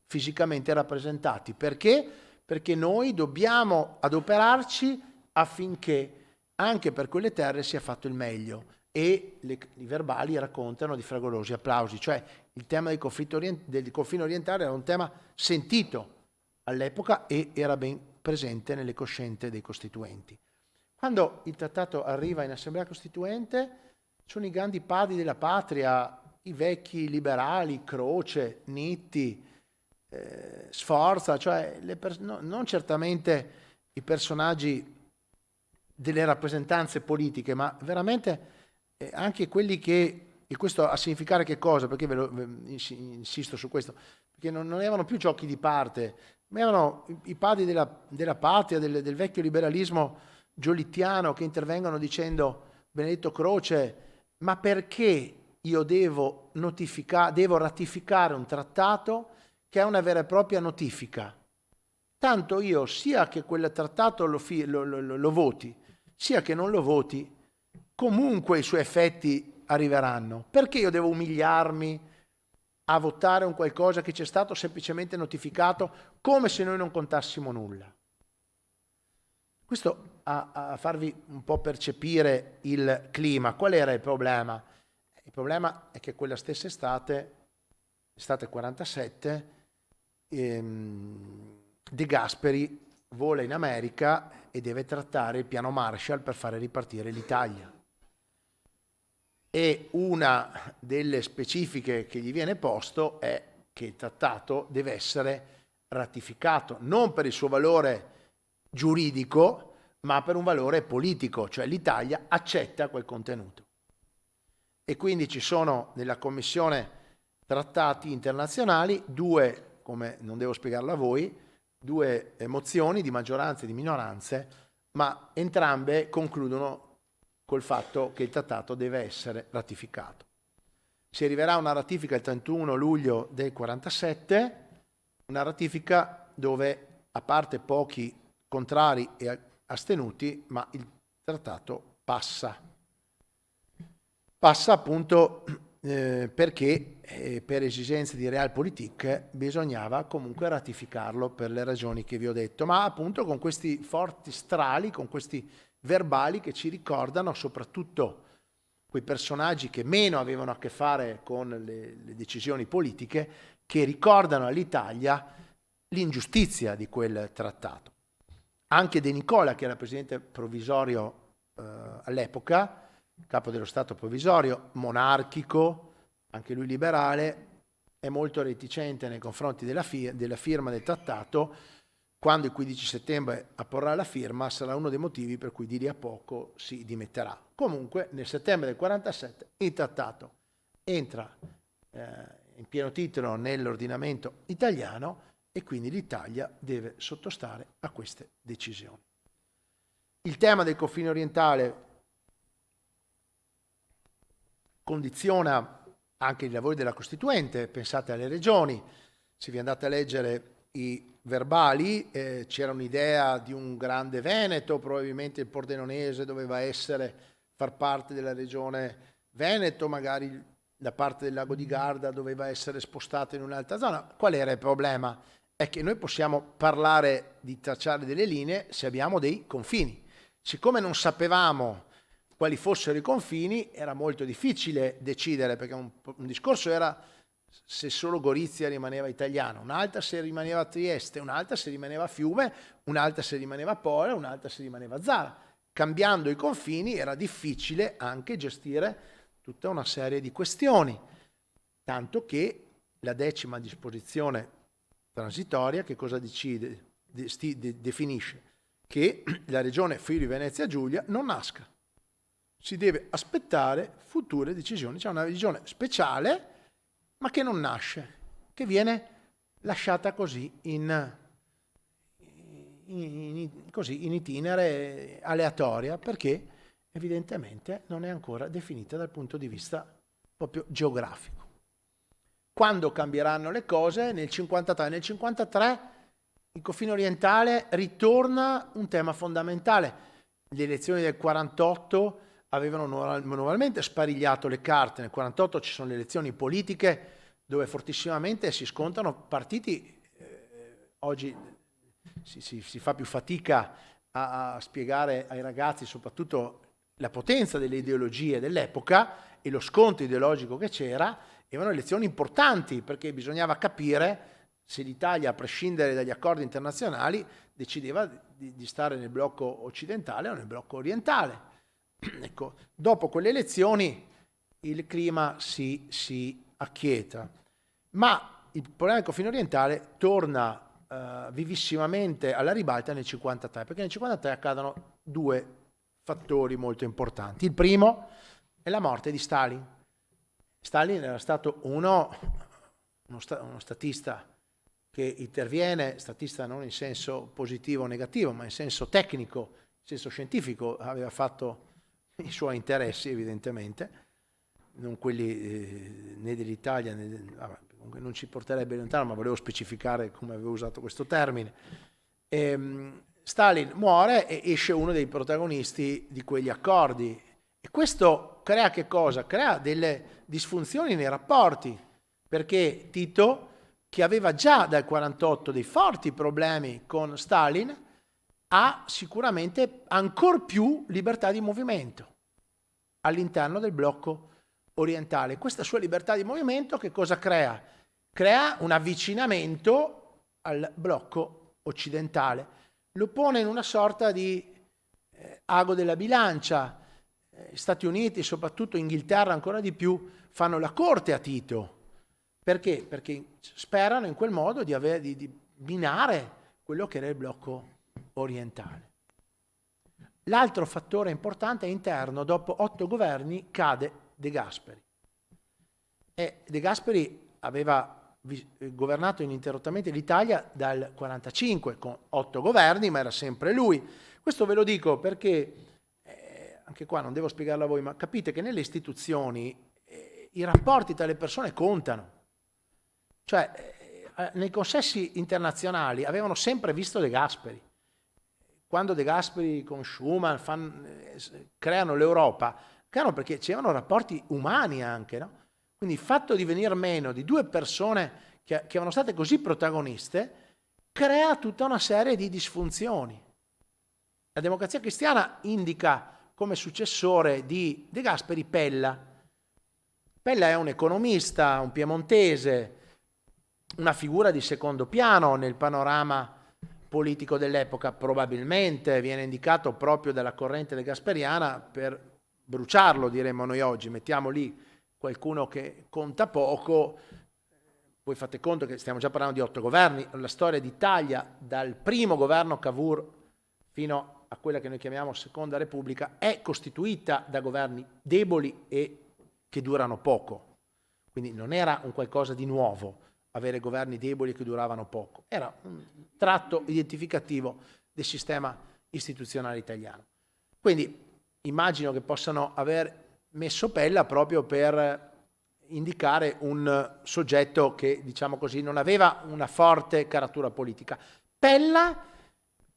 fisicamente rappresentati. Perché? Perché noi dobbiamo adoperarci affinché anche per quelle terre sia fatto il meglio. E i verbali raccontano di fragorosi applausi, cioè il tema del confine orientale era un tema sentito all'epoca e era ben presente nelle coscienze dei costituenti. Quando il trattato arriva in Assemblea Costituente, sono i grandi padri della patria, i vecchi liberali, Croce, Nitti, Sforza, cioè non certamente i personaggi delle rappresentanze politiche, ma veramente anche quelli che, e questo a significare che cosa? Perché insisto su questo? Perché non avevano più giochi di parte, ma erano i padri della patria, del vecchio liberalismo giolittiano, che intervengono dicendo: Benedetto Croce, ma perché io devo ratificare un trattato che è una vera e propria notifica? Tanto io, sia che quel trattato lo voti, sia che non lo voti, comunque i suoi effetti arriveranno. Perché io devo umiliarmi a votare un qualcosa che ci è stato semplicemente notificato come se noi non contassimo nulla? Questo a farvi un po' percepire il clima. Qual era il problema? Il problema è che quella stessa estate 47, De Gasperi vola in America e deve trattare il piano Marshall per fare ripartire l'Italia. E una delle specifiche che gli viene posto è che il trattato deve essere ratificato non per il suo valore giuridico, ma per un valore politico, cioè l'Italia accetta quel contenuto. E quindi ci sono nella Commissione Trattati Internazionali due, come non devo spiegarlo a voi, due mozioni di maggioranza e di minoranze, ma entrambe concludono col fatto che il trattato deve essere ratificato. Si arriverà a una ratifica il 31 luglio del 47, una ratifica dove, a parte pochi contrari e astenuti, ma il trattato passa. Passa appunto perché per esigenze di realpolitik bisognava comunque ratificarlo per le ragioni che vi ho detto, ma appunto con questi forti strali, con questi verbali che ci ricordano soprattutto quei personaggi che meno avevano a che fare con le decisioni politiche, che ricordano all'Italia l'ingiustizia di quel trattato. Anche De Nicola, che era presidente provvisorio all'epoca, capo dello Stato provvisorio, monarchico, anche lui liberale, è molto reticente nei confronti della firma del trattato. Quando il 15 settembre apporrà la firma sarà uno dei motivi per cui di lì a poco si dimetterà. Comunque nel settembre del 47 il trattato entra in pieno titolo nell'ordinamento italiano e quindi l'Italia deve sottostare a queste decisioni. Il tema del confine orientale condiziona anche i lavori della Costituente, pensate alle regioni, se vi andate a leggere i verbali c'era un'idea di un grande Veneto, probabilmente il Pordenonese doveva far parte della regione Veneto, magari la parte del lago di Garda doveva essere spostata in un'altra zona. Qual era il problema? È che noi possiamo parlare di tracciare delle linee se abbiamo dei confini. Siccome non sapevamo quali fossero i confini, era molto difficile decidere, perché un discorso era se solo Gorizia rimaneva italiano, un'altra se rimaneva Trieste, un'altra se rimaneva Fiume, un'altra se rimaneva Pola, un'altra se rimaneva Zara. Cambiando i confini era difficile anche gestire tutta una serie di questioni, tanto che la 10ª disposizione transitoria che cosa decide? Definisce che la regione Friuli Venezia Giulia non nasca. Si deve aspettare future decisioni. C'è una regione speciale, ma che non nasce, che viene lasciata così in itinere aleatoria, perché evidentemente non è ancora definita dal punto di vista proprio geografico. Quando cambieranno le cose? Nel 53. Nel 53 il confine orientale ritorna un tema fondamentale. Le elezioni del 48 avevano normalmente sparigliato le carte. Nel 48 ci sono le elezioni politiche dove fortissimamente si scontrano partiti. Oggi si fa più fatica a spiegare ai ragazzi soprattutto la potenza delle ideologie dell'epoca e lo scontro ideologico che c'era. Erano elezioni importanti perché bisognava capire se l'Italia, a prescindere dagli accordi internazionali, decideva di stare nel blocco occidentale o nel blocco orientale. Ecco, dopo quelle elezioni il clima si acquieta, ma il problema del confine orientale torna vivissimamente alla ribalta nel 53, perché nel 53 accadono due fattori molto importanti. Il primo è la morte di Stalin. Stalin era stato uno statista che interviene, statista non in senso positivo o negativo, ma in senso tecnico, in senso scientifico, aveva fatto i suoi interessi evidentemente, non quelli né dell'Italia né comunque non ci porterebbe lontano, ma volevo specificare come avevo usato questo termine. Stalin muore e esce uno dei protagonisti di quegli accordi, e questo crea che cosa? Crea delle disfunzioni nei rapporti, perché Tito, che aveva già dal 48 dei forti problemi con Stalin, ha sicuramente ancor più libertà di movimento all'interno del blocco orientale. Questa sua libertà di movimento che cosa crea? Crea un avvicinamento al blocco occidentale, lo pone in una sorta di ago della bilancia. Stati Uniti, soprattutto Inghilterra ancora di più, fanno la corte a Tito. Perché? Perché sperano in quel modo di minare quello che era il blocco orientale. L'altro fattore importante è interno. Dopo 8 governi cade De Gasperi. E De Gasperi aveva governato ininterrottamente l'Italia dal 1945 con 8 governi, ma era sempre lui. Questo ve lo dico perché, anche qua non devo spiegarlo a voi, ma capite che nelle istituzioni i rapporti tra le persone contano. Cioè, nei consessi internazionali avevano sempre visto De Gasperi. Quando De Gasperi con Schuman creano l'Europa, creano perché c'erano rapporti umani anche, no? Quindi il fatto di venir meno di 2 persone che erano state così protagoniste crea tutta una serie di disfunzioni. La Democrazia Cristiana indica come successore di De Gasperi Pella. Pella è un economista, un piemontese, una figura di secondo piano nel panorama politico dell'epoca, probabilmente viene indicato proprio dalla corrente degasperiana per bruciarlo, diremmo noi oggi. Mettiamo lì qualcuno che conta poco. Voi fate conto che stiamo già parlando di 8 governi. La storia d'Italia, dal primo governo Cavour fino a quella che noi chiamiamo Seconda Repubblica, è costituita da governi deboli e che durano poco. quindi non era un qualcosa di nuovo avere governi deboli che duravano poco, era un tratto identificativo del sistema istituzionale italiano. Quindi immagino che possano aver messo Pella proprio per indicare un soggetto che, diciamo così, non aveva una forte caratura politica. Pella,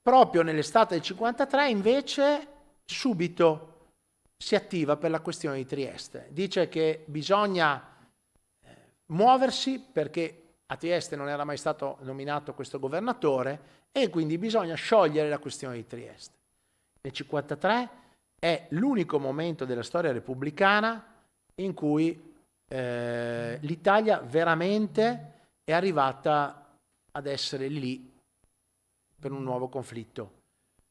proprio nell'estate del 53, invece, subito si attiva per la questione di Trieste. Dice che bisogna muoversi perché a Trieste non era mai stato nominato questo governatore e quindi bisogna sciogliere la questione di Trieste. Nel 53 è l'unico momento della storia repubblicana in cui l'Italia veramente è arrivata ad essere lì per un nuovo conflitto.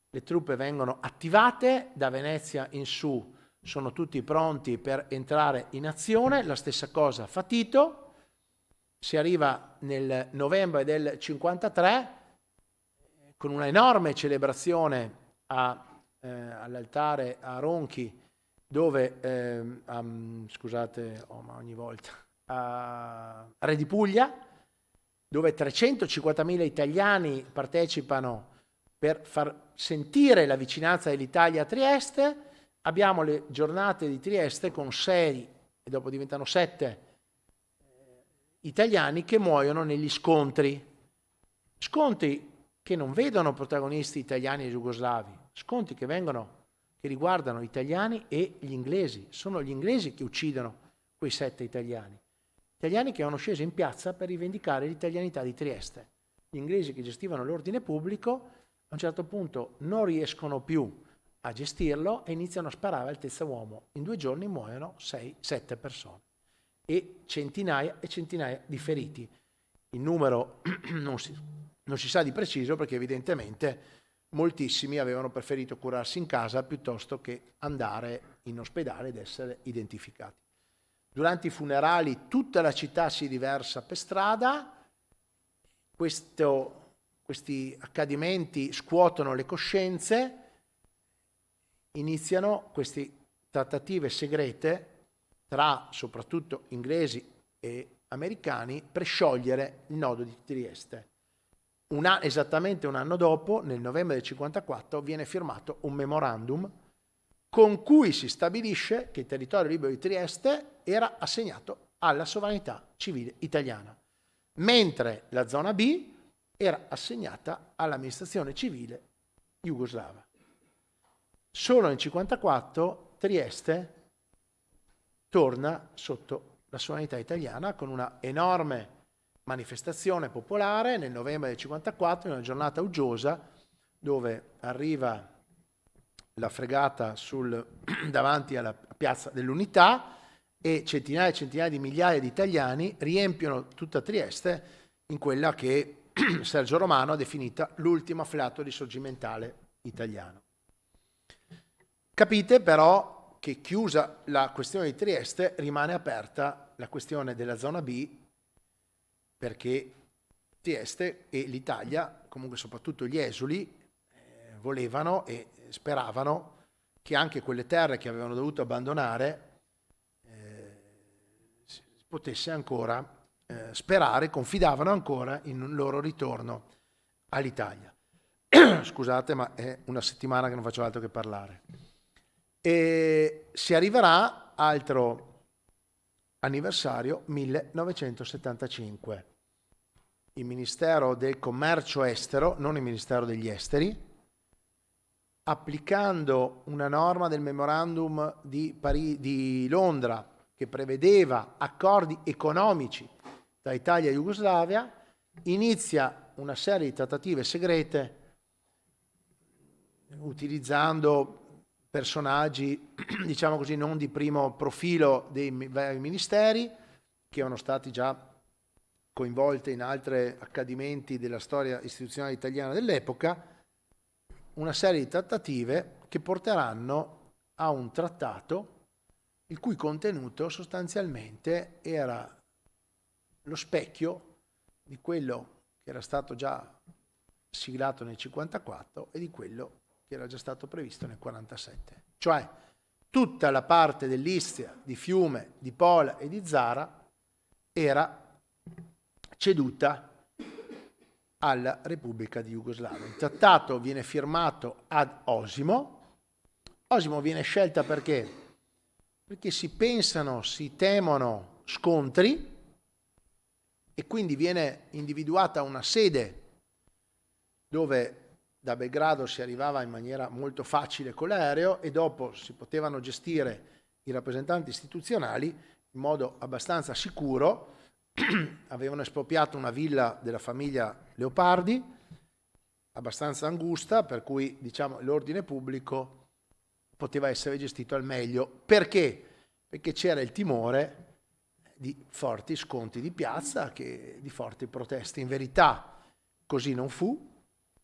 Le truppe vengono attivate, da Venezia in su sono tutti pronti per entrare in azione, la stessa cosa fa Tito. Si arriva nel novembre del 53 con una enorme celebrazione all'altare a Ronchi, dove, scusate, ma ogni volta, a Re di Puglia, dove 350.000 italiani partecipano per far sentire la vicinanza dell'Italia a Trieste. Abbiamo le giornate di Trieste con 6 e dopo diventano 7 italiani che muoiono negli scontri che non vedono protagonisti italiani e jugoslavi, scontri che riguardano italiani e gli inglesi. Sono gli inglesi che uccidono quei 7 italiani che erano scesi in piazza per rivendicare l'italianità di Trieste. Gli inglesi che gestivano l'ordine pubblico a un certo punto non riescono più a gestirlo e iniziano a sparare a altezza uomo. In 2 giorni muoiono 6-7 persone e centinaia di feriti. Il numero non si sa di preciso perché evidentemente moltissimi avevano preferito curarsi in casa piuttosto che andare in ospedale ed essere identificati. Durante i funerali tutta la città si riversa per strada, questi accadimenti scuotono le coscienze, iniziano queste trattative segrete tra soprattutto inglesi e americani per sciogliere il nodo di Trieste. Esattamente un anno dopo, nel novembre del 54, viene firmato un memorandum con cui si stabilisce che il territorio libero di Trieste era assegnato alla sovranità civile italiana, mentre la zona B era assegnata all'amministrazione civile jugoslava. Solo nel 54 Trieste torna sotto la sovranità italiana con una enorme manifestazione popolare nel novembre del 54, in una giornata uggiosa, dove arriva la fregata davanti alla piazza dell'Unità e centinaia e centinaia di migliaia di italiani riempiono tutta Trieste in quella che Sergio Romano ha definita l'ultimo afflato risorgimentale italiano. Capite però che, chiusa la questione di Trieste, rimane aperta la questione della zona B, perché Trieste e l'Italia, comunque soprattutto gli esuli, volevano e speravano che anche quelle terre che avevano dovuto abbandonare potesse ancora sperare, confidavano ancora in un loro ritorno all'Italia. Scusate, ma è una settimana che non faccio altro che parlare. E si arriverà, altro anniversario, 1975. Il Ministero del Commercio Estero, non il Ministero degli Esteri, applicando una norma del memorandum di Londra che prevedeva accordi economici tra Italia e Jugoslavia, inizia una serie di trattative segrete utilizzando personaggi, diciamo così, non di primo profilo dei vari ministeri, che erano stati già coinvolti in altri accadimenti della storia istituzionale italiana dell'epoca, una serie di trattative che porteranno a un trattato il cui contenuto sostanzialmente era lo specchio di quello che era stato già siglato nel 1954 e di quello che era già stato previsto nel 1947. Cioè tutta la parte dell'Istria, di Fiume, di Pola e di Zara era ceduta alla Repubblica di Jugoslavia. Il trattato viene firmato ad Osimo. Osimo viene scelta perché? Perché si temono scontri e quindi viene individuata una sede dove da Belgrado si arrivava in maniera molto facile con l'aereo e dopo si potevano gestire i rappresentanti istituzionali in modo abbastanza sicuro. Avevano espropriato una villa della famiglia Leopardi, abbastanza angusta, per cui diciamo l'ordine pubblico poteva essere gestito al meglio. Perché? Perché c'era il timore di forti scontri di piazza, di forti proteste. In verità così non fu,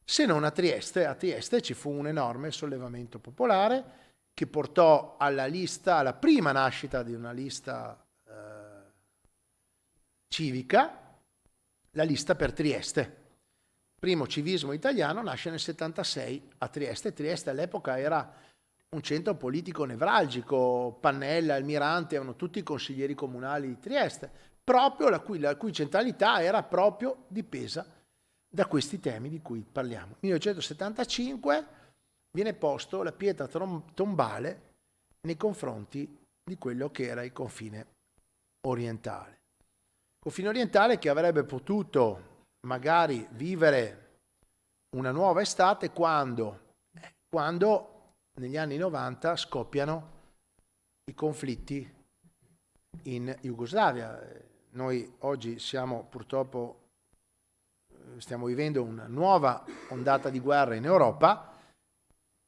se non a Trieste. A Trieste ci fu un enorme sollevamento popolare che portò alla prima nascita di una lista civica, la lista per Trieste. Primo civismo italiano nasce nel 76 a Trieste. Trieste all'epoca era un centro politico nevralgico. Pannella, Almirante erano tutti consiglieri comunali di Trieste, proprio la cui centralità era proprio dipesa da questi temi di cui parliamo. Nel 1975 viene posto la pietra tombale nei confronti di quello che era il confine orientale. Confine orientale che avrebbe potuto magari vivere una nuova estate quando negli anni 90 scoppiano i conflitti in Jugoslavia. Noi oggi stiamo vivendo una nuova ondata di guerra in Europa,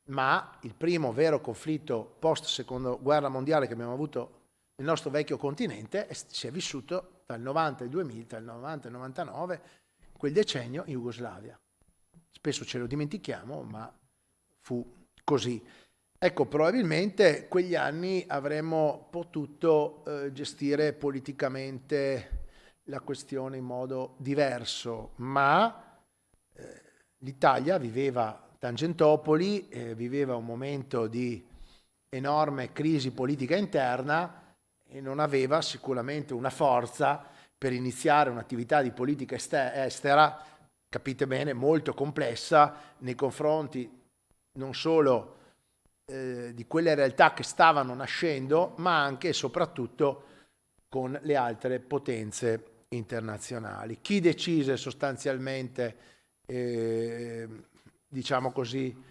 ma il primo vero conflitto post seconda guerra mondiale che abbiamo avuto nel nostro vecchio continente si è vissuto dal 90 al 2000, dal 90 al 99, quel decennio in Jugoslavia. Spesso ce lo dimentichiamo, ma fu così. Ecco, probabilmente quegli anni avremmo potuto gestire politicamente la questione in modo diverso, ma l'Italia viveva Tangentopoli, viveva un momento di enorme crisi politica interna e non aveva sicuramente una forza per iniziare un'attività di politica estera, capite bene, molto complessa nei confronti non solo di quelle realtà che stavano nascendo, ma anche e soprattutto con le altre potenze internazionali. Chi decise sostanzialmente, diciamo così,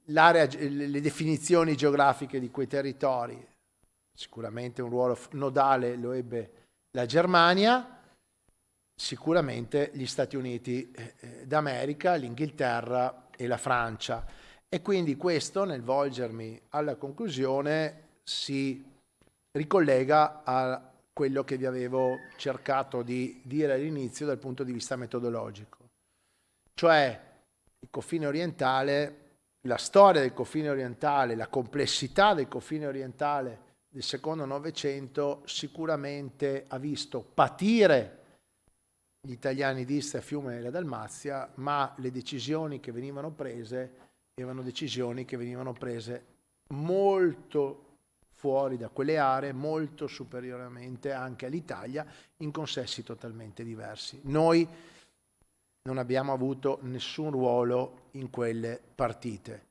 le definizioni geografiche di quei territori? Sicuramente un ruolo nodale lo ebbe la Germania, sicuramente gli Stati Uniti d'America, l'Inghilterra e la Francia. E quindi questo, nel volgermi alla conclusione, si ricollega a quello che vi avevo cercato di dire all'inizio dal punto di vista metodologico. Cioè il confine orientale, la storia del confine orientale, la complessità del confine orientale del secondo Novecento sicuramente ha visto patire gli italiani di Istria, Fiume e la Dalmazia, ma le decisioni che venivano prese erano decisioni che venivano prese molto fuori da quelle aree, molto superiormente anche all'Italia, in consessi totalmente diversi. Noi non abbiamo avuto nessun ruolo in quelle partite.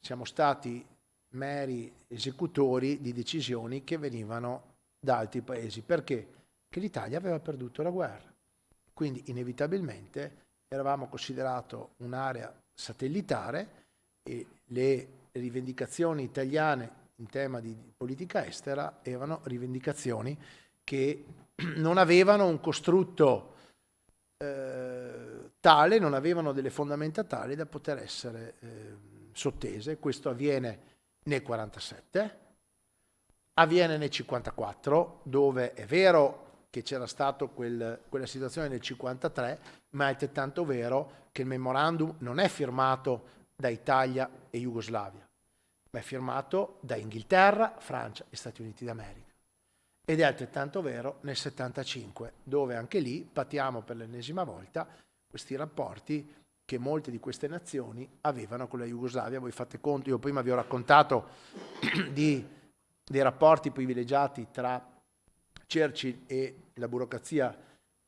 Siamo stati meri esecutori di decisioni che venivano da altri paesi. Perché? Perché l'Italia aveva perduto la guerra. Quindi inevitabilmente eravamo considerato un'area satellitare e le rivendicazioni italiane in tema di politica estera erano rivendicazioni che non avevano un costrutto tale, non avevano delle fondamenta tali da poter essere sottese. Questo avviene nel 47, avviene nel 54, dove è vero che c'era stata quella situazione nel 53, ma è altrettanto vero che il memorandum non è firmato da Italia e Jugoslavia, ma è firmato da Inghilterra, Francia e Stati Uniti d'America. Ed è altrettanto vero nel 75, dove anche lì patiamo per l'ennesima volta questi rapporti che molte di queste nazioni avevano con la Jugoslavia. Voi fate conto, io prima vi ho raccontato dei rapporti privilegiati tra Churchill e la burocrazia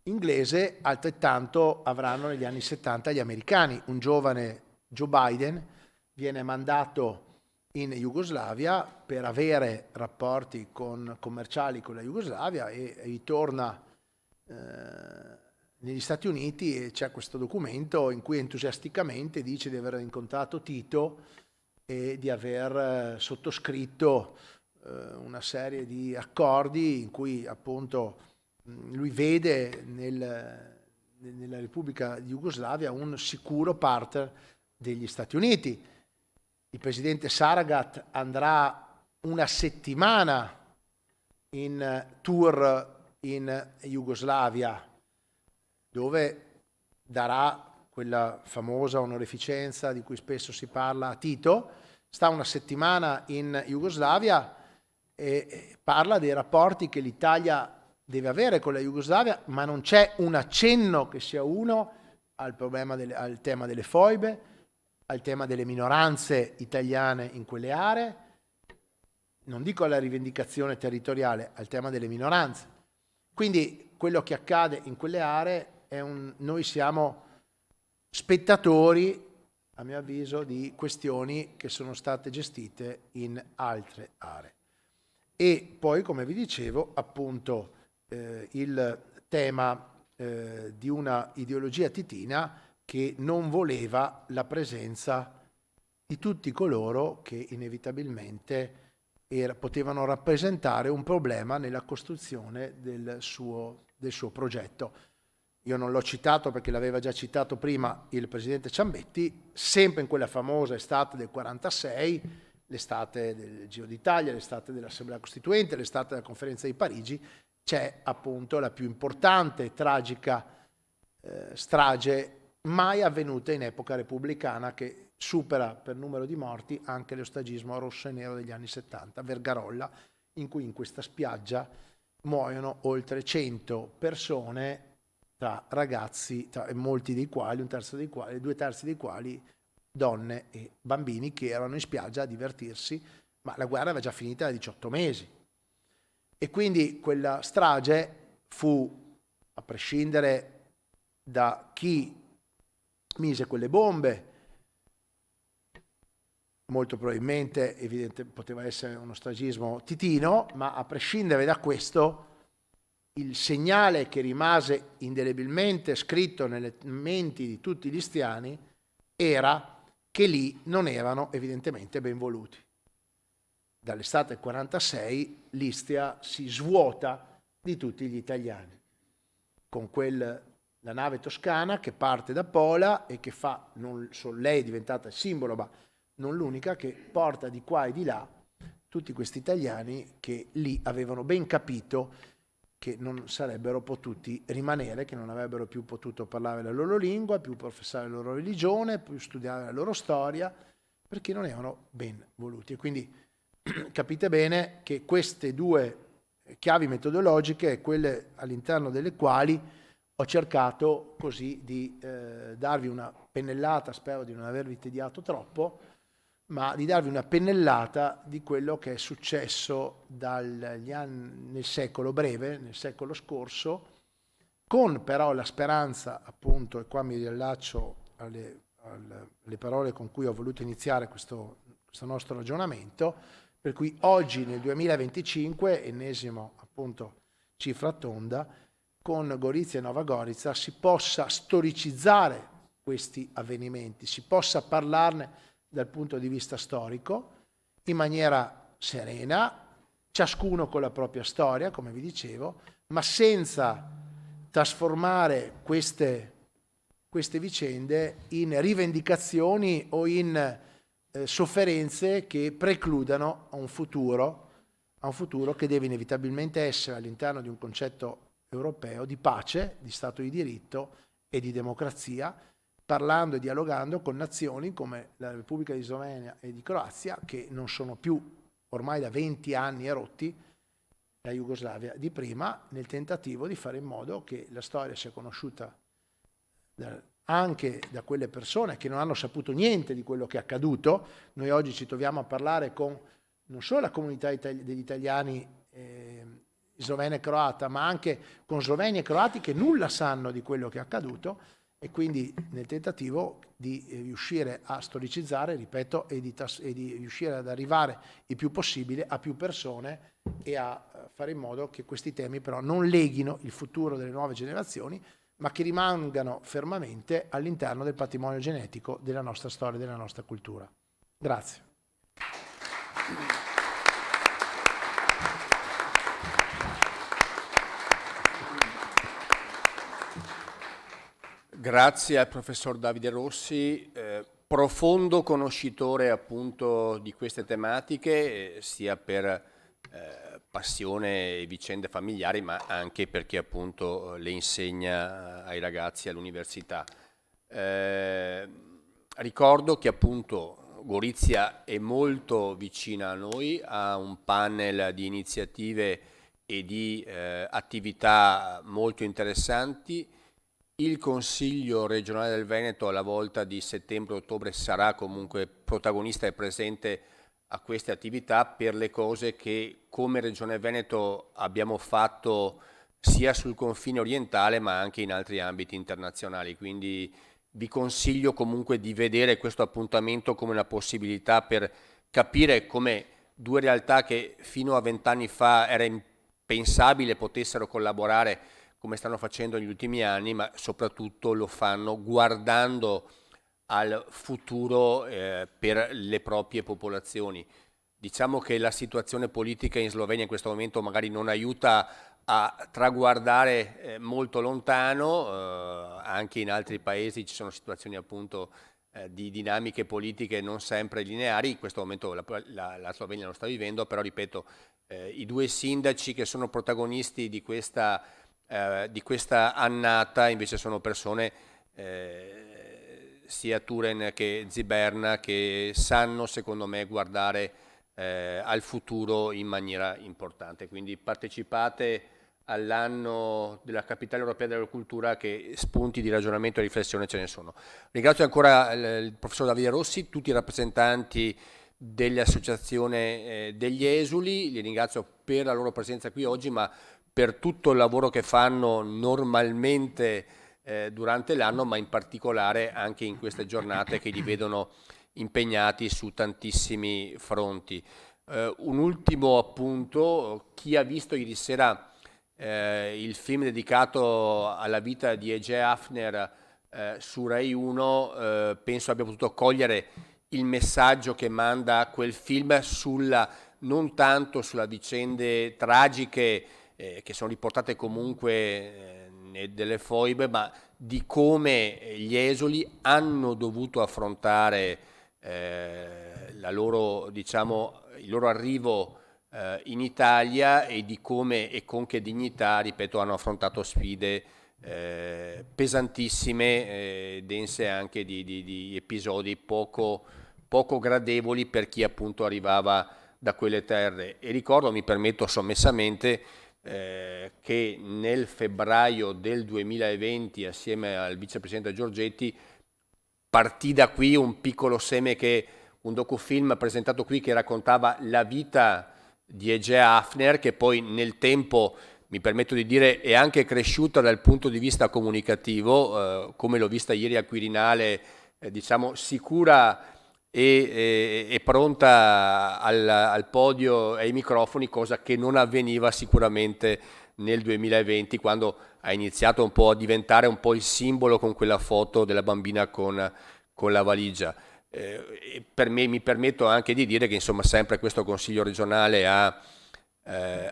inglese, altrettanto avranno negli anni 70 gli americani. Un giovane Joe Biden viene mandato in Jugoslavia per avere rapporti commerciali con la Jugoslavia e ritorna negli Stati Uniti e c'è questo documento in cui entusiasticamente dice di aver incontrato Tito e di aver sottoscritto una serie di accordi in cui appunto lui vede nella Repubblica di Jugoslavia un sicuro partner degli Stati Uniti. Il presidente Saragat andrà una settimana in tour in Jugoslavia, dove darà quella famosa onorificenza di cui spesso si parla a Tito. Sta una settimana in Jugoslavia e parla dei rapporti che l'Italia deve avere con la Jugoslavia, ma non c'è un accenno che sia uno al tema delle foibe, al tema delle minoranze italiane in quelle aree, non dico alla rivendicazione territoriale, al tema delle minoranze. Quindi quello che accade in quelle aree noi siamo spettatori, a mio avviso, di questioni che sono state gestite in altre aree. E poi, come vi dicevo, appunto il tema di una ideologia titina che non voleva la presenza di tutti coloro che inevitabilmente potevano rappresentare un problema nella costruzione del suo progetto. Io non l'ho citato perché l'aveva già citato prima il presidente Ciambetti, sempre in quella famosa estate del 46, l'estate del Giro d'Italia, l'estate dell'Assemblea Costituente, l'estate della Conferenza di Parigi, c'è appunto la più importante e tragica strage mai avvenuta in epoca repubblicana, che supera per numero di morti anche lo stagismo rosso e nero degli anni 70, Vergarolla, in cui in questa spiaggia muoiono oltre 100 persone, tra ragazzi, molti dei quali, 2/3 dei quali donne e bambini che erano in spiaggia a divertirsi, ma la guerra aveva già finita da 18 mesi. E quindi quella strage fu, a prescindere da chi mise quelle bombe, molto probabilmente poteva essere uno stragismo titino, ma a prescindere da questo, il segnale che rimase indelebilmente scritto nelle menti di tutti gli istriani era che lì non erano evidentemente ben voluti. Dall'estate del 46 l'Istria si svuota di tutti gli italiani, con la nave toscana che parte da Pola e che fa, non solo lei è diventata il simbolo, ma non l'unica, che porta di qua e di là tutti questi italiani che lì avevano ben capito che non sarebbero potuti rimanere, che non avrebbero più potuto parlare la loro lingua, più professare la loro religione, più studiare la loro storia, perché non erano ben voluti. E quindi capite bene che queste due chiavi metodologiche, quelle all'interno delle quali ho cercato così di darvi una pennellata, spero di non avervi tediato troppo, ma di darvi una pennellata di quello che è successo nel secolo breve, nel secolo scorso, con però la speranza, appunto, e qua mi riallaccio alle parole con cui ho voluto iniziare questo nostro ragionamento, per cui oggi nel 2025, ennesimo appunto cifra tonda, con Gorizia e Nova Gorica si possa storicizzare questi avvenimenti, si possa parlarne dal punto di vista storico, in maniera serena, ciascuno con la propria storia, come vi dicevo, ma senza trasformare queste vicende in rivendicazioni o in sofferenze che precludano a un futuro che deve inevitabilmente essere all'interno di un concetto europeo di pace, di Stato di diritto e di democrazia, parlando e dialogando con nazioni come la Repubblica di Slovenia e di Croazia, che non sono più ormai da 20 anni erotti la Jugoslavia di prima, nel tentativo di fare in modo che la storia sia conosciuta anche da quelle persone che non hanno saputo niente di quello che è accaduto. Noi oggi ci troviamo a parlare con non solo la comunità degli italiani slovena e croata, ma anche con sloveni e croati che nulla sanno di quello che è accaduto, e quindi nel tentativo di riuscire a storicizzare, ripeto, e di riuscire ad arrivare il più possibile a più persone e a fare in modo che questi temi però non leghino il futuro delle nuove generazioni, ma che rimangano fermamente all'interno del patrimonio genetico della nostra storia e della nostra cultura. Grazie. Grazie al professor Davide Rossi, profondo conoscitore appunto di queste tematiche, sia per passione e vicende familiari, ma anche perché appunto le insegna ai ragazzi all'università. Ricordo che appunto Gorizia è molto vicina a noi, ha un panel di iniziative e di attività molto interessanti. Il Consiglio regionale del Veneto alla volta di settembre-ottobre sarà comunque protagonista e presente a queste attività per le cose che come Regione Veneto abbiamo fatto sia sul confine orientale ma anche in altri ambiti internazionali. Quindi vi consiglio comunque di vedere questo appuntamento come una possibilità per capire come due realtà che fino a 20 anni fa era impensabile potessero collaborare come stanno facendo negli ultimi anni, ma soprattutto lo fanno guardando al futuro per le proprie popolazioni. Diciamo che la situazione politica in Slovenia in questo momento magari non aiuta a traguardare molto lontano, anche in altri paesi ci sono situazioni appunto di dinamiche politiche non sempre lineari, in questo momento la Slovenia lo sta vivendo, però ripeto, i due sindaci che sono protagonisti di questa annata invece sono persone sia Turen che Ziberna che sanno secondo me guardare al futuro in maniera importante, quindi partecipate all'anno della Capitale Europea della Cultura che spunti di ragionamento e riflessione ce ne sono. Ringrazio ancora il professor Davide Rossi, tutti i rappresentanti dell'Associazione degli Esuli, li ringrazio per la loro presenza qui oggi, ma per tutto il lavoro che fanno normalmente durante l'anno, ma in particolare anche in queste giornate che li vedono impegnati su tantissimi fronti. Un ultimo appunto, chi ha visto ieri sera il film dedicato alla vita di Ege Hafner su Rai 1, penso abbia potuto cogliere il messaggio che manda quel film non tanto sulle vicende tragiche che sono riportate comunque delle foibe, ma di come gli esuli hanno dovuto affrontare il loro arrivo in Italia e di come e con che dignità, ripeto, hanno affrontato sfide pesantissime, dense anche di episodi poco gradevoli per chi appunto arrivava da quelle terre. E ricordo, mi permetto sommessamente, che nel febbraio del 2020 assieme al vicepresidente Giorgetti partì da qui un piccolo seme, un docufilm presentato qui che raccontava la vita di Ege Hafner, che poi nel tempo, mi permetto di dire, è anche cresciuta dal punto di vista comunicativo, come l'ho vista ieri al Quirinale, diciamo sicura e pronta al podio e ai microfoni, cosa che non avveniva sicuramente nel 2020, quando ha iniziato un po' a diventare un po' il simbolo con quella foto della bambina con la valigia. Per me, mi permetto anche di dire che insomma sempre questo Consiglio regionale ha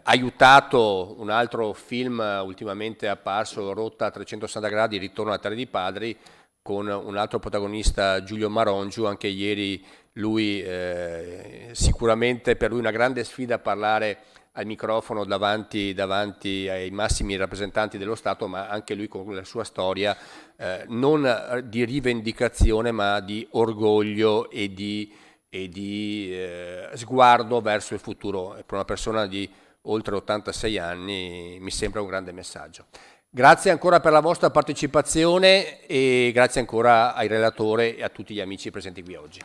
aiutato un altro film ultimamente apparso, Rotta a 360 gradi, Ritorno alla terra dei padri, con un altro protagonista, Giulio Marongiu. Anche ieri lui, sicuramente per lui una grande sfida parlare al microfono davanti ai massimi rappresentanti dello Stato, ma anche lui con la sua storia non di rivendicazione ma di orgoglio e di sguardo verso il futuro. Per una persona di oltre 86 anni mi sembra un grande messaggio. Grazie ancora per la vostra partecipazione e grazie ancora ai relatori e a tutti gli amici presenti qui oggi.